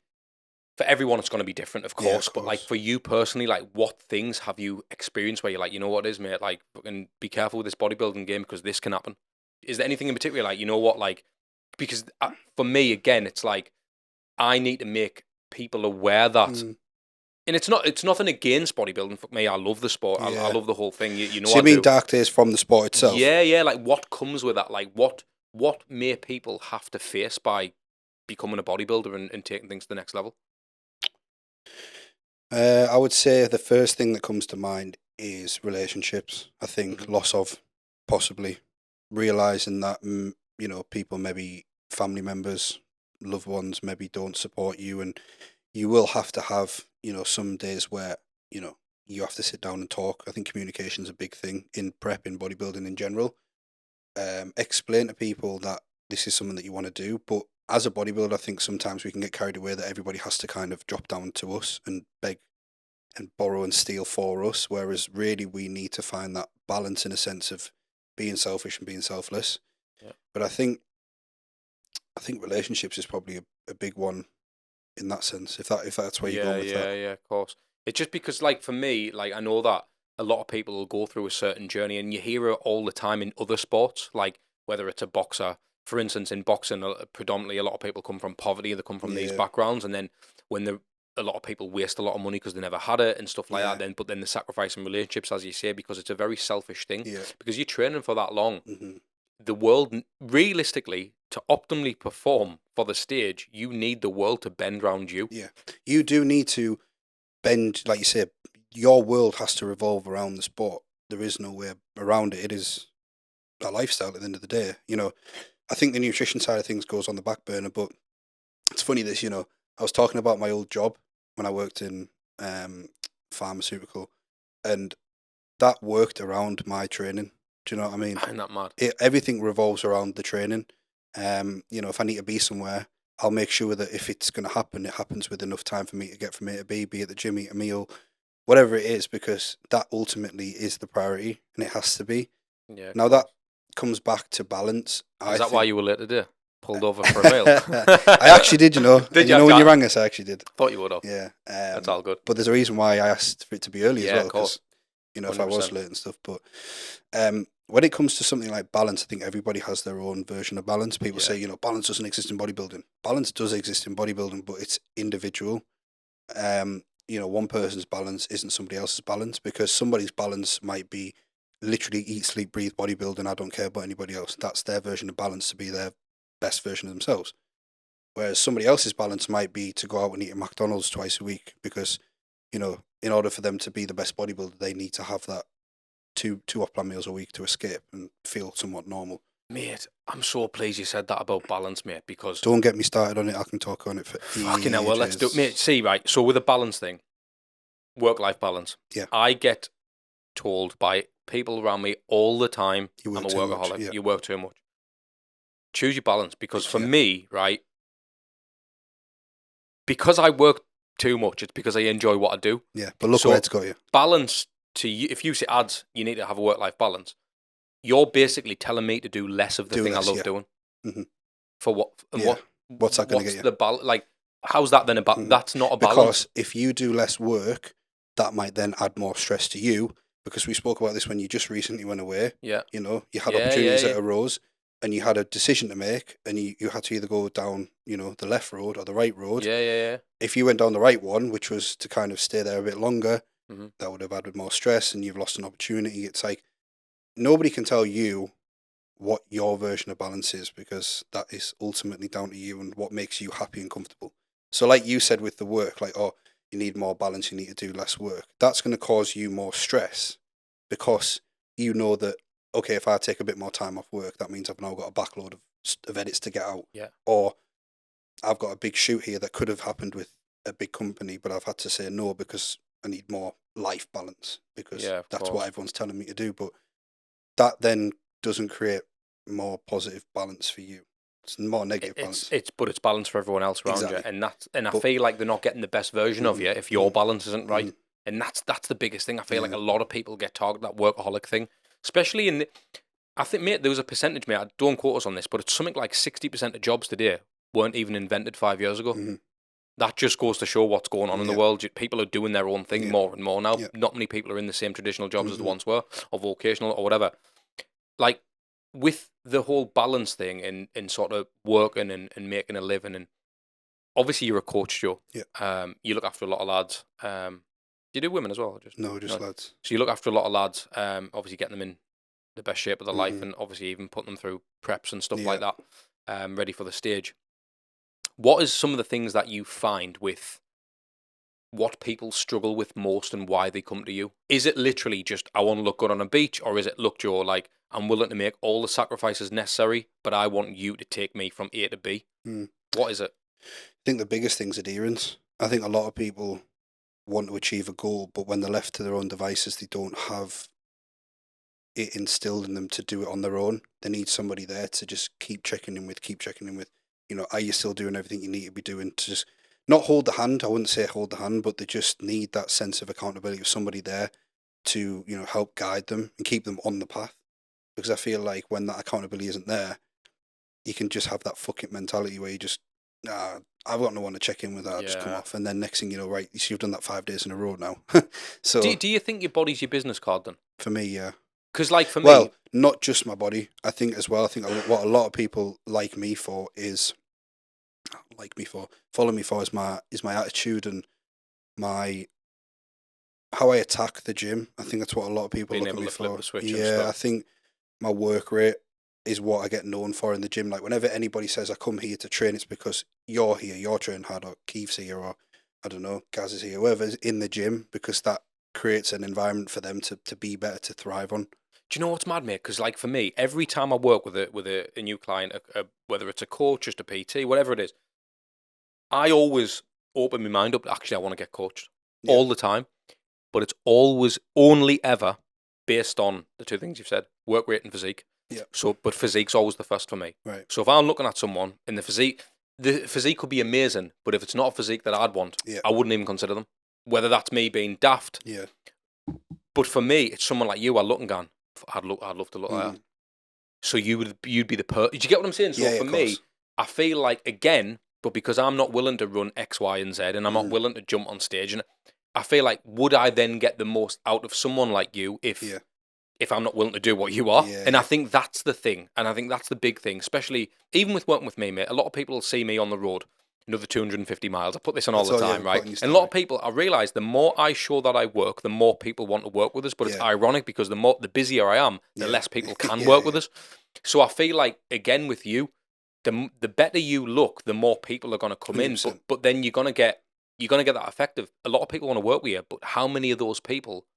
for everyone, it's going to be different, of course. But, like, for you personally, like, what things have you experienced where you're like, you know what it is, mate? Like, fucking be careful with this bodybuilding game because this can happen. Is there anything in particular, like, you know what, like, because for me, again, it's like, I need to make people aware that... And it's nothing against bodybuilding. Fuck me, I love the sport. Yeah. I love the whole thing. You know. So you mean dark days from the sport itself? Yeah. Like what comes with that? Like what may people have to face by becoming a bodybuilder and taking things to the next level? I would say the first thing that comes to mind is relationships. I think loss of possibly realizing that people, maybe family members, loved ones, maybe don't support you, and you will have to have some days where, you have to sit down and talk. I think communication is a big thing in prep, in bodybuilding in general. Explain to people that this is something that you want to do. But as a bodybuilder, I think sometimes we can get carried away that everybody has to kind of drop down to us and beg and borrow and steal for us. Whereas really we need to find that balance in a sense of being selfish and being selfless. Yeah. But I think relationships is probably a big one in that sense. If that's where you're going with that. Yeah, of course. It's just because, like, for me, like, I know that a lot of people will go through a certain journey, and you hear it all the time in other sports, like whether it's a boxer. For instance, in boxing, predominantly a lot of people come from poverty. They come from these backgrounds, and then when a lot of people waste a lot of money because they never had it and stuff like that. But then they sacrifice in relationships, as you say, because it's a very selfish thing. Yeah. Because you're training for that long. Mm-hmm. The world, realistically, to optimally perform for the stage, you need the world to bend around you. Yeah, you do need to bend, like you said. Your world has to revolve around the sport. There is no way around it. It is a lifestyle at the end of the day. You know, I think the nutrition side of things goes on the back burner, but it's funny this, you know, I was talking about my old job when I worked in pharmaceutical, and that worked around my training. Do you know what I mean? Isn't that mad? Everything revolves around the training. You know, if I need to be somewhere, I'll make sure that if it's going to happen, it happens with enough time for me to get from A to B, be at the gym, eat a meal, whatever it is, because that ultimately is the priority, and it has to be. Yeah. Now that comes back to balance. Is that why you were late today? Pulled over for a meal? I actually did, you know. Did you know when you rang us, I actually did. Thought you would have. Yeah. That's all good. But there's a reason why I asked for it to be early as well. Of course. You know, 100%. If I was late and stuff. But when it comes to something like balance, I think everybody has their own version of balance. People say, you know, balance doesn't exist in bodybuilding. Balance does exist in bodybuilding, but it's individual. You know, one person's balance isn't somebody else's balance, because somebody's balance might be literally eat, sleep, breathe, bodybuilding. I don't care about anybody else. That's their version of balance, to be their best version of themselves. Whereas somebody else's balance might be to go out and eat at McDonald's twice a week, because, you know, in order for them to be the best bodybuilder, they need to have that two off-plan meals a week to escape and feel somewhat normal. Mate, I'm so pleased you said that about balance, mate, because... Don't get me started on it. I can talk on it for fucking hell, well, let's do it. Mate, see, right, so with a balance thing, work-life balance, I get told by people around me all the time, I'm a workaholic, you work too much. Choose your balance, because for me, right, because I work too much, it's because I enjoy what I do. Yeah, but look where it's got you. Balance to you, if you say ads, you need to have a work-life balance. You're basically telling me to do less of the thing I love doing. Mm-hmm. For what? And what's that going to get you? Like, how's that then a balance? That's not a balance. Because if you do less work, that might then add more stress to you. Because we spoke about this when you just recently went away. Yeah. You know, you had opportunities that arose, and you had a decision to make, and you had to either go down, you know, the left road or the right road. Yeah. If you went down the right one, which was to kind of stay there a bit longer, mm-hmm. that would have added more stress, and you've lost an opportunity. It's like, nobody can tell you what your version of balance is, because that is ultimately down to you and what makes you happy and comfortable. So like you said with the work, like, oh, you need more balance, you need to do less work. That's going to cause you more stress, because you know that, okay, if I take a bit more time off work, that means I've now got a backlog of edits to get out. Yeah. Or I've got a big shoot here that could have happened with a big company, but I've had to say no because I need more life balance, because that's what everyone's telling me to do. But that then doesn't create more positive balance for you. It's more negative balance. But it's balance for everyone else around you, and I feel like they're not getting the best version of you if your balance isn't right, and that's the biggest thing. I feel like a lot of people get targeted, that workaholic thing, especially in I think, mate, there was a percentage, mate, don't quote us on this, but it's something like 60% of jobs today weren't even invented 5 years ago. Mm-hmm. That just goes to show what's going on in the world. People are doing their own thing more and more now. Not many people are in the same traditional jobs as the once were, or vocational, or whatever. Like, with the whole balance thing in sort of working and making a living, and obviously you're a coach, Joe. Yeah. You look after a lot of lads. Do you do women as well? Just lads. So you look after a lot of lads, obviously getting them in the best shape of their life, and obviously even putting them through preps and stuff like that, ready for the stage. What is some of the things that you find with what people struggle with most and why they come to you? Is it literally just, I want to look good on a beach, or is it, look, Joe, like, I'm willing to make all the sacrifices necessary, but I want you to take me from A to B? What is it? I think the biggest thing is adherence. I think a lot of people want to achieve a goal, but when they're left to their own devices, they don't have it instilled in them to do it on their own. They need somebody there to just keep checking in with. You know, are you still doing everything you need to be doing? To just not hold the hand. I wouldn't say hold the hand, but they just need that sense of accountability of somebody there to, you know, help guide them and keep them on the path. because I feel like when that accountability isn't there, you can just have that fucking mentality where you just, nah, I've got no one to check in with that, I'll just come Yeah. off. And then next thing you know, right, so you've done that 5 days in a row now. Do So you think your body's your business card then? for me, yeah. Because like for Well, me, not just my body. I think as well, I think what a lot of people follow me for is my attitude and my how I attack the gym. I think that's what a lot of people being look at able me to flip for. the switch and Yeah, I stuff. think my work rate is what I get known for in the gym. Like whenever anybody says I come here to train, it's because you're here, you're training hard, or Keith's here, or I don't know, Gaz is here, whoever's in the gym, because that creates an environment for them to be better, to thrive on. Do you know what's mad, mate? Because like for me, every time I work with a new client, whether it's a coach, just a PT, whatever it is, I always open my mind up. Actually, I want to get coached all the time, but it's always only ever based on the two things you've said: work rate and physique. Yeah. So, but physique's always the first for me. Right. So if I'm looking at someone in the physique could be amazing, but if it's not a physique that I'd want, I wouldn't even consider them. Whether that's me being daft. Yeah. But for me, it's someone like you. I look and gone, I'd love to look like that. So you'd be the Did you get what I'm saying? So Yeah, for me, I feel like again, but because I'm not willing to run X, Y, and Z, and I'm not willing to jump on stage, and I feel like would I then get the most out of someone like you if I'm not willing to do what you are? Yeah, and I think that's the thing, and I think that's the big thing, especially even with working with me, mate. A lot of people see me on the road. Another 250 miles. I put this on all the time, right? And a lot of people, I realise the more I show that I work, the more people want to work with us. But it's ironic because the busier I am, the less people can work with us. So I feel like, again, with you, the better you look, the more people are going to come 100%. in. But then you're going to get that effective. A lot of people want to work with you, but how many of those people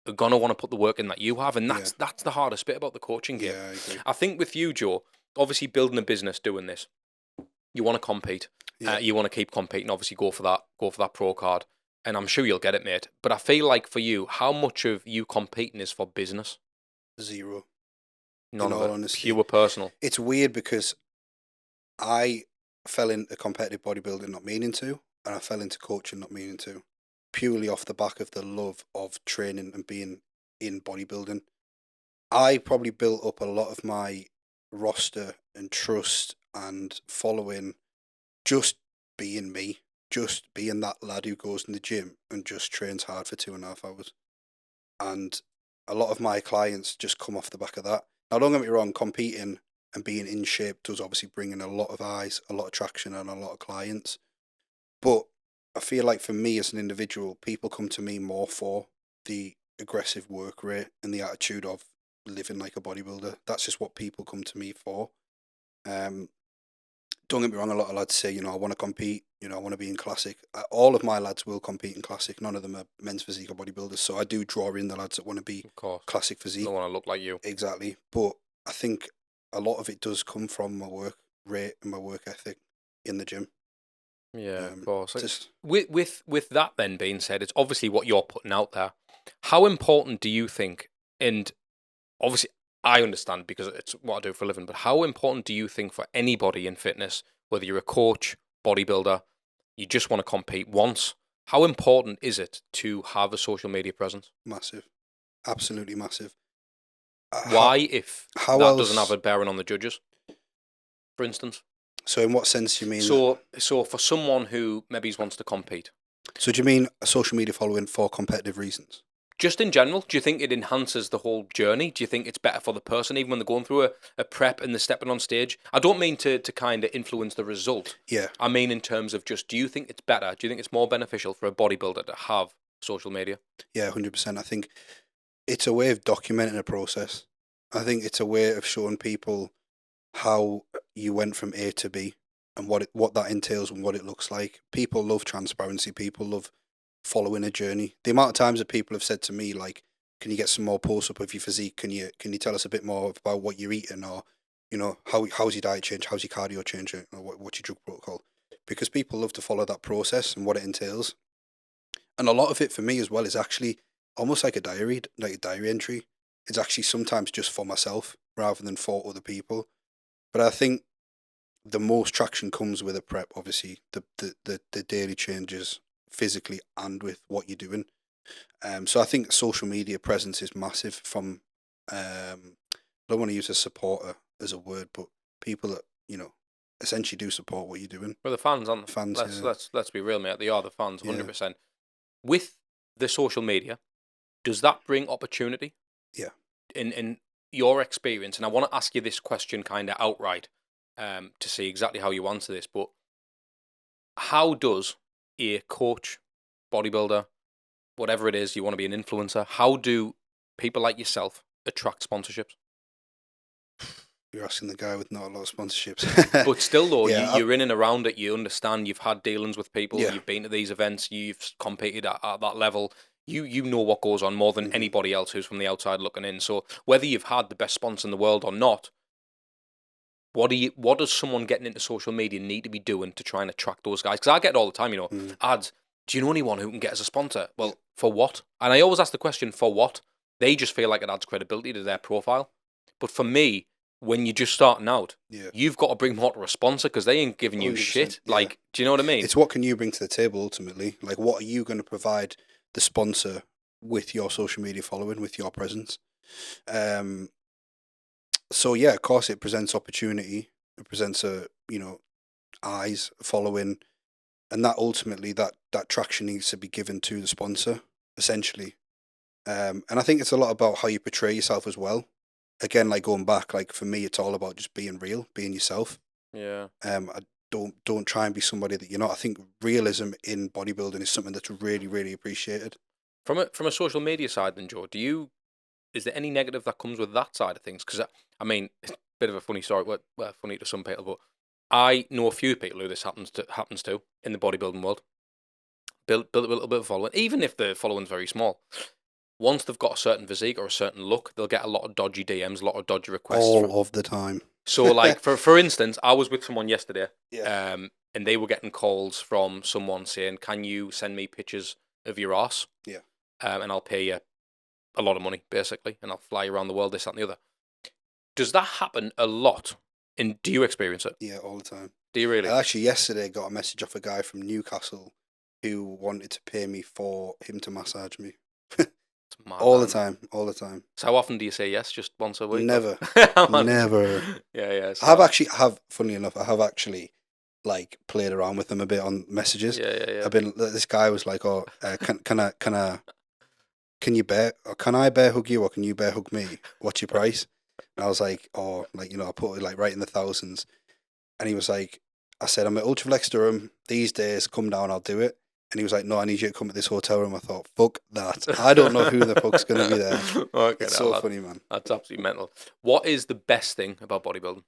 are going to want to put the work in that you have? And that's the hardest bit about the coaching game. Yeah, I agree. I think with you, Joe, obviously building a business, doing this, you want to compete. You want to keep competing, obviously go for that pro card, and I'm sure you'll get it, mate. But I feel like for you, how much of you competing is for business? Zero. None in of all it. honesty. Pure personal. It's weird because I fell into competitive bodybuilding not meaning to, and I fell into coaching not meaning to, purely off the back of the love of training and being in bodybuilding. I probably built up a lot of my roster and trust and following just being me, just being that lad who goes in the gym and just trains hard for 2.5 hours. And a lot of my clients just come off the back of that. Now, don't get me wrong, competing and being in shape does obviously bring in a lot of eyes, a lot of traction, and a lot of clients. But I feel like for me as an individual, people come to me more for the aggressive work rate and the attitude of living like a bodybuilder. That's just what people come to me for. Don't get me wrong, a lot of lads say, I want to compete, I want to be in classic. All of my lads will compete in classic. None of them are men's physique or bodybuilders. So I do draw in the lads that want to be classic physique. Don't want to look like you. Exactly. But I think a lot of it does come from my work rate and my work ethic in the gym. Yeah, of course. With that then being said, it's obviously what you're putting out there. How important do you think, and obviously I understand because it's what I do for a living, but how important do you think for anybody in fitness, whether you're a coach, bodybuilder, you just want to compete once, how important is it to have a social media presence? Massive. Absolutely massive. Why, if that doesn't have a bearing on the judges, for instance? So in what sense do you mean? So for someone who maybe wants to compete. So do you mean a social media following for competitive reasons? Just in general, do you think it enhances the whole journey? Do you think it's better for the person, even when they're going through a prep and they're stepping on stage? I don't mean to kind of influence the result. Yeah. I mean in terms of just, do you think it's better? Do you think it's more beneficial for a bodybuilder to have social media? Yeah, 100%. I think it's a way of documenting a process. I think it's a way of showing people how you went from A to B and what that entails and what it looks like. People love transparency. People love following a journey. The amount of times that people have said to me, like, can you get some more posts up of your physique? Can you tell us a bit more about what you're eating, or how's your diet change, how's your cardio change, or what's your drug protocol? Because people love to follow that process and what it entails. And a lot of it for me as well is actually almost like a diary entry. It's actually sometimes just for myself rather than for other people. But I think the most traction comes with a prep, obviously, the daily changes physically and with what you're doing. So I think social media presence is massive from don't want to use a supporter as a word, but people that, you know, essentially do support what you're doing. Well, the fans, aren't they? Fans, Let's be real, mate. They are the fans, Yeah. 100%. With the social media, does that bring opportunity? Yeah. In your experience, and I want to ask you this question kind of outright, to see exactly how you answer this. But how does a coach, bodybuilder, whatever it is, you want to be an influencer, how do people like yourself attract sponsorships? You're asking the guy with not a lot of sponsorships. But still, though, Yeah, you're in and around it. You understand. You've had dealings with people. Yeah. You've been to these events. You've competed at that level. You know what goes on more than Mhm. anybody else who's from the outside looking in. So whether you've had the best sponsor in the world or not, what does someone getting into social media need to be doing to try and attract those guys? Because I get it all the time, you know, ads. Do you know anyone who can get as a sponsor? Well, for what? And I always ask the question, for what? They just feel like it adds credibility to their profile. But for me, when you're just starting out, you've got to bring more to a sponsor because they ain't giving you 100%, shit. yeah. Like, do you know what I mean? It's what can you bring to the table ultimately? Like, what are you going to provide the sponsor with your social media following, with your presence? So yeah, of course, it presents opportunity. It presents eyes, following, and that ultimately that traction needs to be given to the sponsor, essentially. And I think it's a lot about how you portray yourself as well. Again, like going back, like for me, it's all about just being real, being yourself. Yeah. I don't try and be somebody that you're not. I think realism in bodybuilding is something that's really, really appreciated. From a social media side, then, Joe, is there any negative that comes with that side of things? Because I mean, it's a bit of a funny story. Well, funny to some people, but I know a few people who this happens to in the bodybuilding world. Build a little bit of following, even if the following's very small. Once they've got a certain physique or a certain look, they'll get a lot of dodgy DMs, a lot of dodgy requests. All of the time. So, like, for instance, I was with someone yesterday, Yeah. and they were getting calls from someone saying, "Can you send me pictures of your ass? Yeah. And I'll pay you a lot of money, basically, and I'll fly you around the world, this, that, and the other." Does that happen a lot? And do you experience it? Yeah, all the time. Do you really? I actually yesterday got a message off a guy from Newcastle who wanted to pay me for him to massage me. Mad, all man. the time, all the time. So how often do you say yes? Just once a week? Never, or- never. Yeah. I have funnily enough, I have actually like played around with them a bit on messages. Yeah. I've been. This guy was like, "Oh, can I bear hug you or can you bear hug me? What's your price?" And I was like, "Oh, like I put it like right in the thousands." And he was like, "I said I'm at Ultraflex Durham these days. Come down, I'll do it." And he was like, "No, I need you to come to this hotel room." I thought, "Fuck that! I don't know who the fuck's gonna be there." Okay, It's so funny, man. That's absolutely mental. What is the best thing about bodybuilding?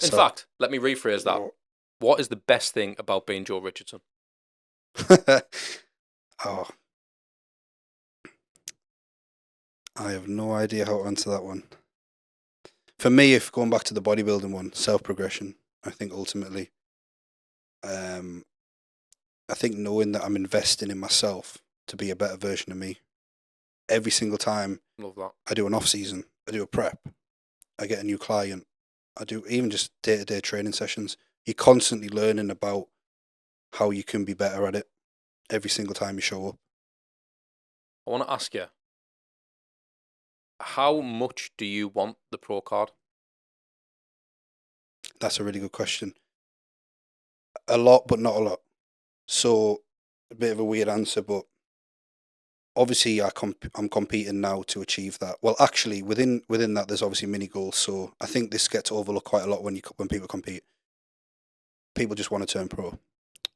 In fact, let me rephrase that. What is the best thing about being Joe Richardson? Oh, I have no idea how to answer that one. For me, if going back to the bodybuilding one, self-progression, I think ultimately, I think knowing that I'm investing in myself to be a better version of me. Every single time Love that. I do an off-season, I do a prep, I get a new client, I do even just day-to-day training sessions. You're constantly learning about how you can be better at it every single time you show up. I want to ask you, how much do you want the pro card? That's a really good question. A lot, but not a lot. So, a bit of a weird answer, but obviously I'm competing now to achieve that. Well, actually, within that, there's obviously mini goals. So I think this gets overlooked quite a lot when people compete. People just want to turn pro,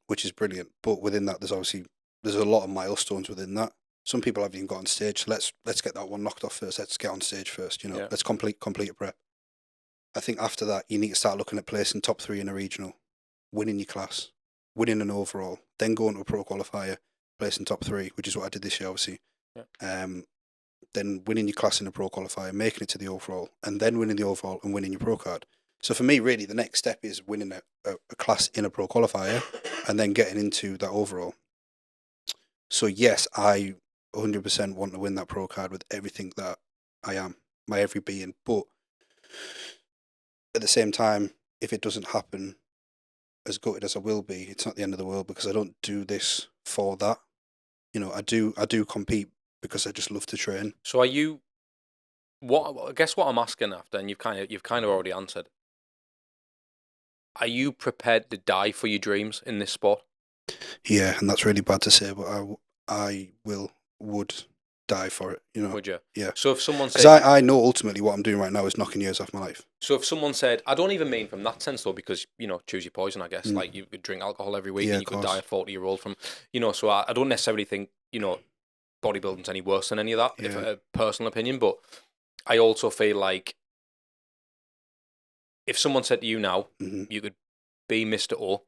which is brilliant. But within that, there's a lot of milestones within that. Some people haven't even got on stage. So let's get that one knocked off first. Let's get on stage first. Yeah. Let's complete a prep. I think after that, you need to start looking at placing top 3 in a regional, winning your class, winning an overall, then going to a pro qualifier, placing top 3, which is what I did this year, obviously. Yeah. Then winning your class in a pro qualifier, making it to the overall, and then winning the overall and winning your pro card. So for me, really, the next step is winning a class in a pro qualifier and then getting into that overall. So yes, I 100% want to win that pro card with everything that I am, my every being. But at the same time, if it doesn't happen, as gutted as I will be, it's not the end of the world because I don't do this for that. I do compete because I just love to train. So are you I guess what I'm asking after, and you've kind of already answered. Are you prepared to die for your dreams in this sport? Yeah, and that's really bad to say, but I would die for it. Would you? Yeah. So if someone Because said, I know ultimately what I'm doing right now is knocking years off my life. so if someone said, I don't even mean from that sense though, because choose your poison. I guess like you could drink alcohol every week Yeah, and you could die at 40-year-old from, So I don't necessarily think bodybuilding's any worse than any of that. If Yeah. a personal opinion, but I also feel like if someone said to you now, you could be Mr. O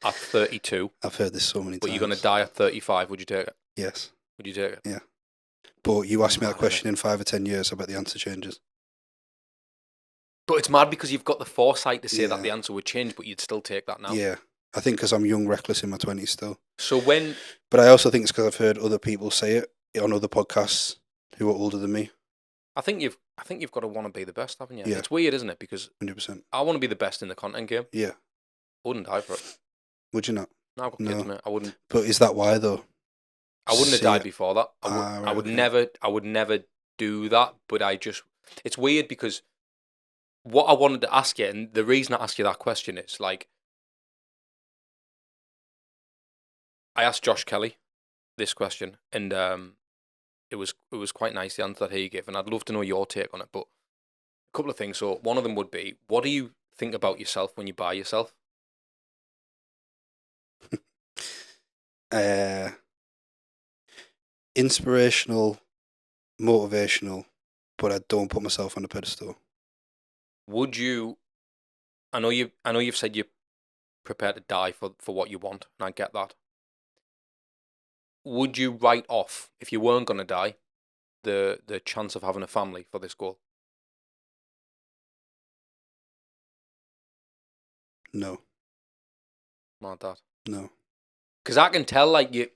at 32, I've heard this so many but times. you're going to die at 35, would you take it? Yes. Would you take it? Yeah. But you ask me that Mad, question in 5 or 10 years, I bet the answer changes. But it's mad because you've got the foresight to say Yeah. that the answer would change, but you'd still take that now. Yeah. I think because I'm young, reckless in my 20s still. So when... But I also think it's because I've heard other people say it on other podcasts who are older than me. I think you've got to want to be the best, haven't you? Yeah. It's weird, isn't it? Because 100%. I want to be the best in the content game. Yeah. I wouldn't die for it. Would you not? No, I've got kids, mate. I wouldn't. But is that why though? I wouldn't have died before that. Right, I would okay. never. I would never do that. But it's weird because what I wanted to ask you, and the reason I ask you that question is like, I asked Josh Kelly this question, and it was quite nice the answer that he gave, and I'd love to know your take on it. But a couple of things. So one of them would be, what do you think about yourself when you buy yourself? Inspirational, motivational, but I don't put myself on a pedestal. Would you? I know you've said you're prepared to die for what you want, and I get that. Would you write off, if you weren't going to die, the chance of having a family for this goal? No. Not that. No. Because I can tell, you're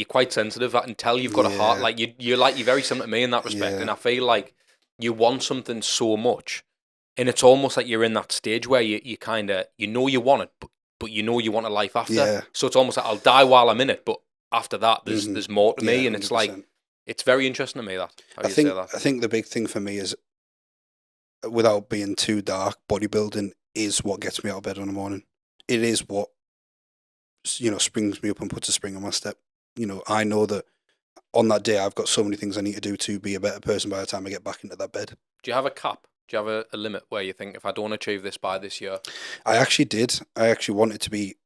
quite sensitive. I can tell you've got a heart. Like you're very similar to me in that respect. Yeah. And I feel like you want something so much, and it's almost like you're in that stage where you kind of you want it, but you want a life after. Yeah. So it's almost like I'll die while I'm in it, but after that, there's more to me, and 100%. it's like it's very interesting to me that. I think the big thing for me is, without being too dark, bodybuilding is what gets me out of bed in the morning. It is what springs me up and puts a spring on my step. I know that on that day I've got so many things I need to do to be a better person by the time I get back into that bed. Do you have a cap? Do you have a limit where you think, if I don't achieve this by this year? I actually did. I actually wanted to be.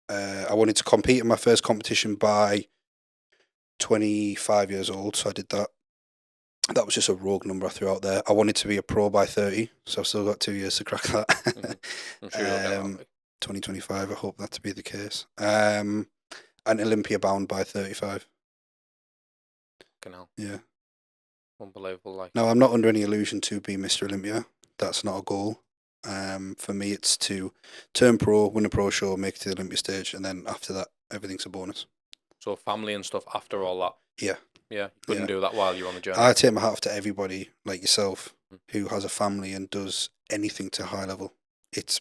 I wanted to compete in my first competition by 25 years old, so I did that. That was just a rogue number I threw out there. I wanted to be a pro by 30, so I've still got 2 years to crack that. I'm sure you'll get that. 2025, I hope that to be the case. And Olympia bound by 35. Fucking hell. Yeah. Unbelievable. No, I'm not under any illusion to be Mr. Olympia. That's not a goal. For me, it's to turn pro, win a pro show, make it to the Olympia stage, and then after that, everything's a bonus. So family and stuff after all that? Yeah. Yeah, you couldn't do that while you're on the journey? I take my hat off to everybody like yourself who has a family and does anything to a high level. It's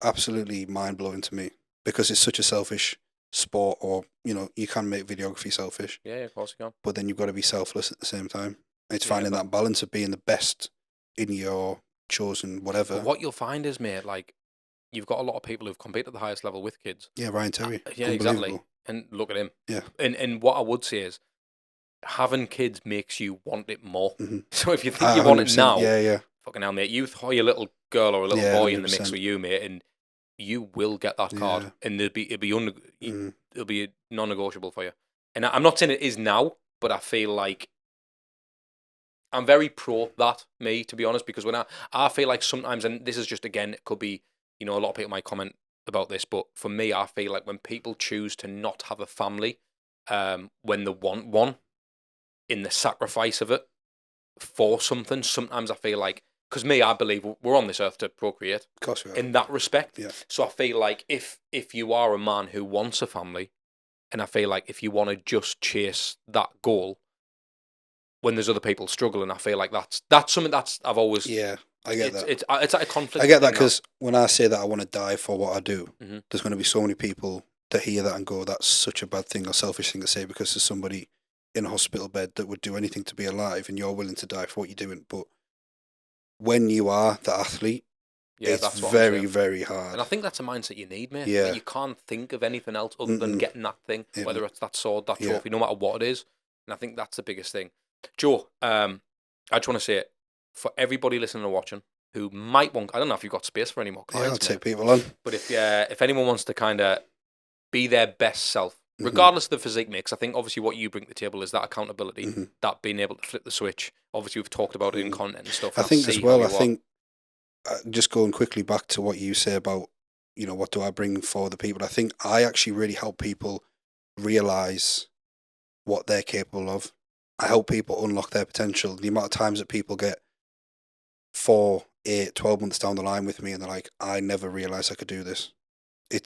absolutely mind-blowing to me because it's such a selfish sport, or, you can make videography selfish. Yeah, of course you can. But then you've got to be selfless at the same time. It's finding that balance of being the best in your chosen whatever. But what you'll find is, mate, you've got a lot of people who've competed at the highest level with kids. Yeah, Ryan Terry. Yeah, exactly. And look at him. Yeah. And what I would say is, having kids makes you want it more. Mm-hmm. So if you think you want it now, fucking hell, mate, you throw your little girl or a little boy in the mix with you, mate, and you will get that card, and it'll be non-negotiable for you. And I'm not saying it is now, but I feel like I'm very pro that, me, to be honest, because when I feel like sometimes, and this is just, again, it could be, a lot of people might comment about this, but for me, I feel like when people choose to not have a family, when they want one, in the sacrifice of it for something, sometimes I feel like, because I believe we're on this earth to procreate. Of course we are. In that respect. Yeah. So I feel like if you are a man who wants a family, and I feel like if you want to just chase that goal, when there's other people struggling, I feel like that's something that's I've always... Yeah, I get that. It's like a conflict. I get that because when I say that I want to die for what I do, mm-hmm. there's going to be so many people that hear that and go, that's such a bad thing or selfish thing to say because there's somebody in a hospital bed that would do anything to be alive, and you're willing to die for what you're doing. But when you are the athlete, Yeah, it's that's what I'm very, saying. very hard. And I think that's a mindset you need, mate. Yeah. Like, you can't think of anything else other than getting that thing, whether it's that sword, that trophy, no matter what it is. And I think that's the biggest thing. Joe, I just want to say it for everybody listening and watching who might want. I don't know if you've got space for any more clients. I'll take people on. But if anyone wants to kind of be their best self, regardless of the physique mix, I think obviously what you bring to the table is that accountability, that being able to flip the switch. Obviously, we've talked about it in content and stuff. I think as well, just going quickly back to what you say about, what do I bring for the people? I think I actually really help people realize what they're capable of. I help people unlock their potential. The amount of times that people get 4, 8, 12 months down the line with me and they're like, I never realized I could do this.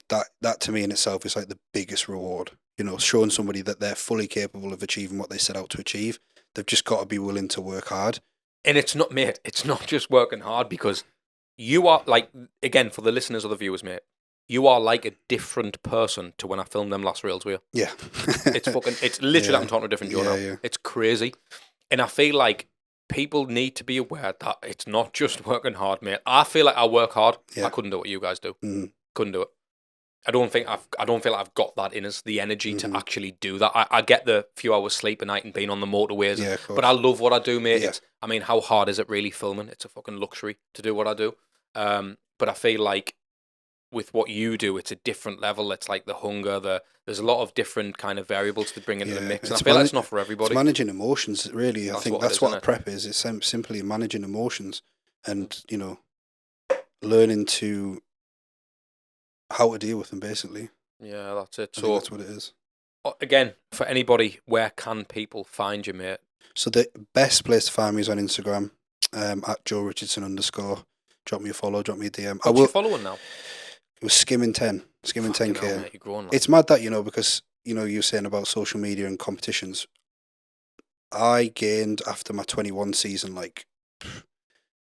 That to me in itself is like the biggest reward. Showing somebody that they're fully capable of achieving what they set out to achieve. They've just got to be willing to work hard. And it's not, mate, it's not just working hard, because you are like, again, for the listeners or the viewers, mate, you are like a different person to when I filmed them last reels with you. Yeah. It's literally like I'm talking to a different Joe now. Yeah. It's crazy. And I feel like people need to be aware that it's not just working hard, mate. I feel like I work hard. I couldn't do what you guys do. Couldn't do it. I don't feel like I've got that in us, the energy to actually do that. I get the few hours sleep a night and being on the motorways, but I love what I do, mate. Yeah. How hard is it really filming? It's a fucking luxury to do what I do. But I feel like with what you do, it's a different level. It's like the hunger, there's a lot of different kind of variables to bring into the mix. And I feel like it's not for everybody. It's managing emotions, really. I think that's what prep is. It's simply managing emotions and, learning to how to deal with them, basically. Yeah, that's it. So that's what it is. Again, for anybody, where can people find you, mate? So the best place to find me is on Instagram, at Joe Richardson _. Drop me a follow, drop me a DM. What's you following now? It was skimming 10K. Hell, mate, you're growing, like. It's mad that, because, you're saying about social media and competitions. I gained, after my 21 season, like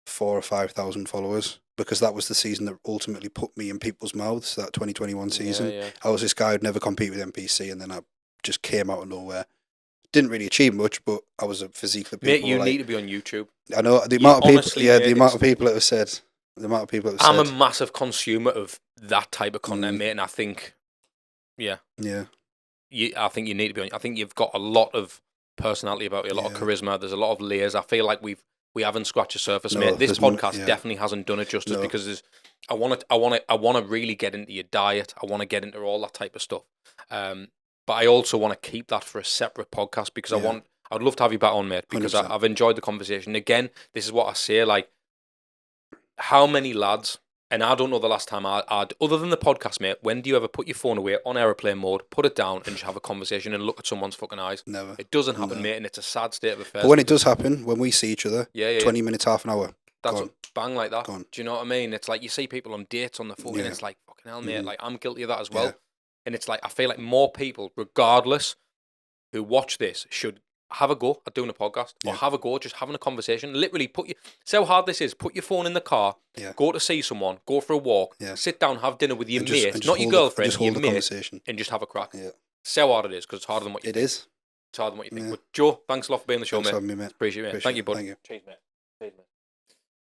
4,000 or 5,000 followers, because that was the season that ultimately put me in people's mouths, that 2021 season. Yeah. I was this guy who'd never compete with NPC, and then I just came out of nowhere. Didn't really achieve much, but I was a physically people. Mate, you need to be on YouTube. I know the amount of people. Yeah, the amount of people that have said. The amount of people that have I'm said. a massive consumer of that type of content, mate, and I think, I think you need to be on. I think you've got a lot of personality about you, a lot of charisma. There's a lot of layers. I feel like we haven't scratched the surface, mate. This podcast definitely hasn't done it justice, because I want to really get into your diet. I want to get into all that type of stuff. But I also want to keep that for a separate podcast, because I'd love to have you back on, mate, because I've enjoyed the conversation. Again, this is what I say, like, how many lads, and I don't know the last time I'd, other than the podcast, mate, when do you ever put your phone away on aeroplane mode, put it down, and just have a conversation and look at someone's fucking eyes? Never. It doesn't happen, mate, and it's a sad state of affairs. But when it does happen, when we see each other, 20 minutes, half an hour, that's bang like that. Do you know what I mean? It's like you see people on dates on the phone, and it's like, fucking hell, mate, like, I'm guilty of that as well. And it's like, I feel like more people, regardless, who watch this should have a go at doing a podcast, or have a go just having a conversation. Literally see how hard this is. Put your phone in the car, go to see someone, go for a walk, sit down, have dinner with your mate, not your girlfriend, your mate, and just have a crack. See how hard it is, because it's harder than what you think. It is. It's harder than what you think. But Joe, thanks a lot for being on the show, Thanks mate. for having me, mate. Appreciate it, mate. Thank you, bud. Thank you. Cheers, mate. Cheers, mate.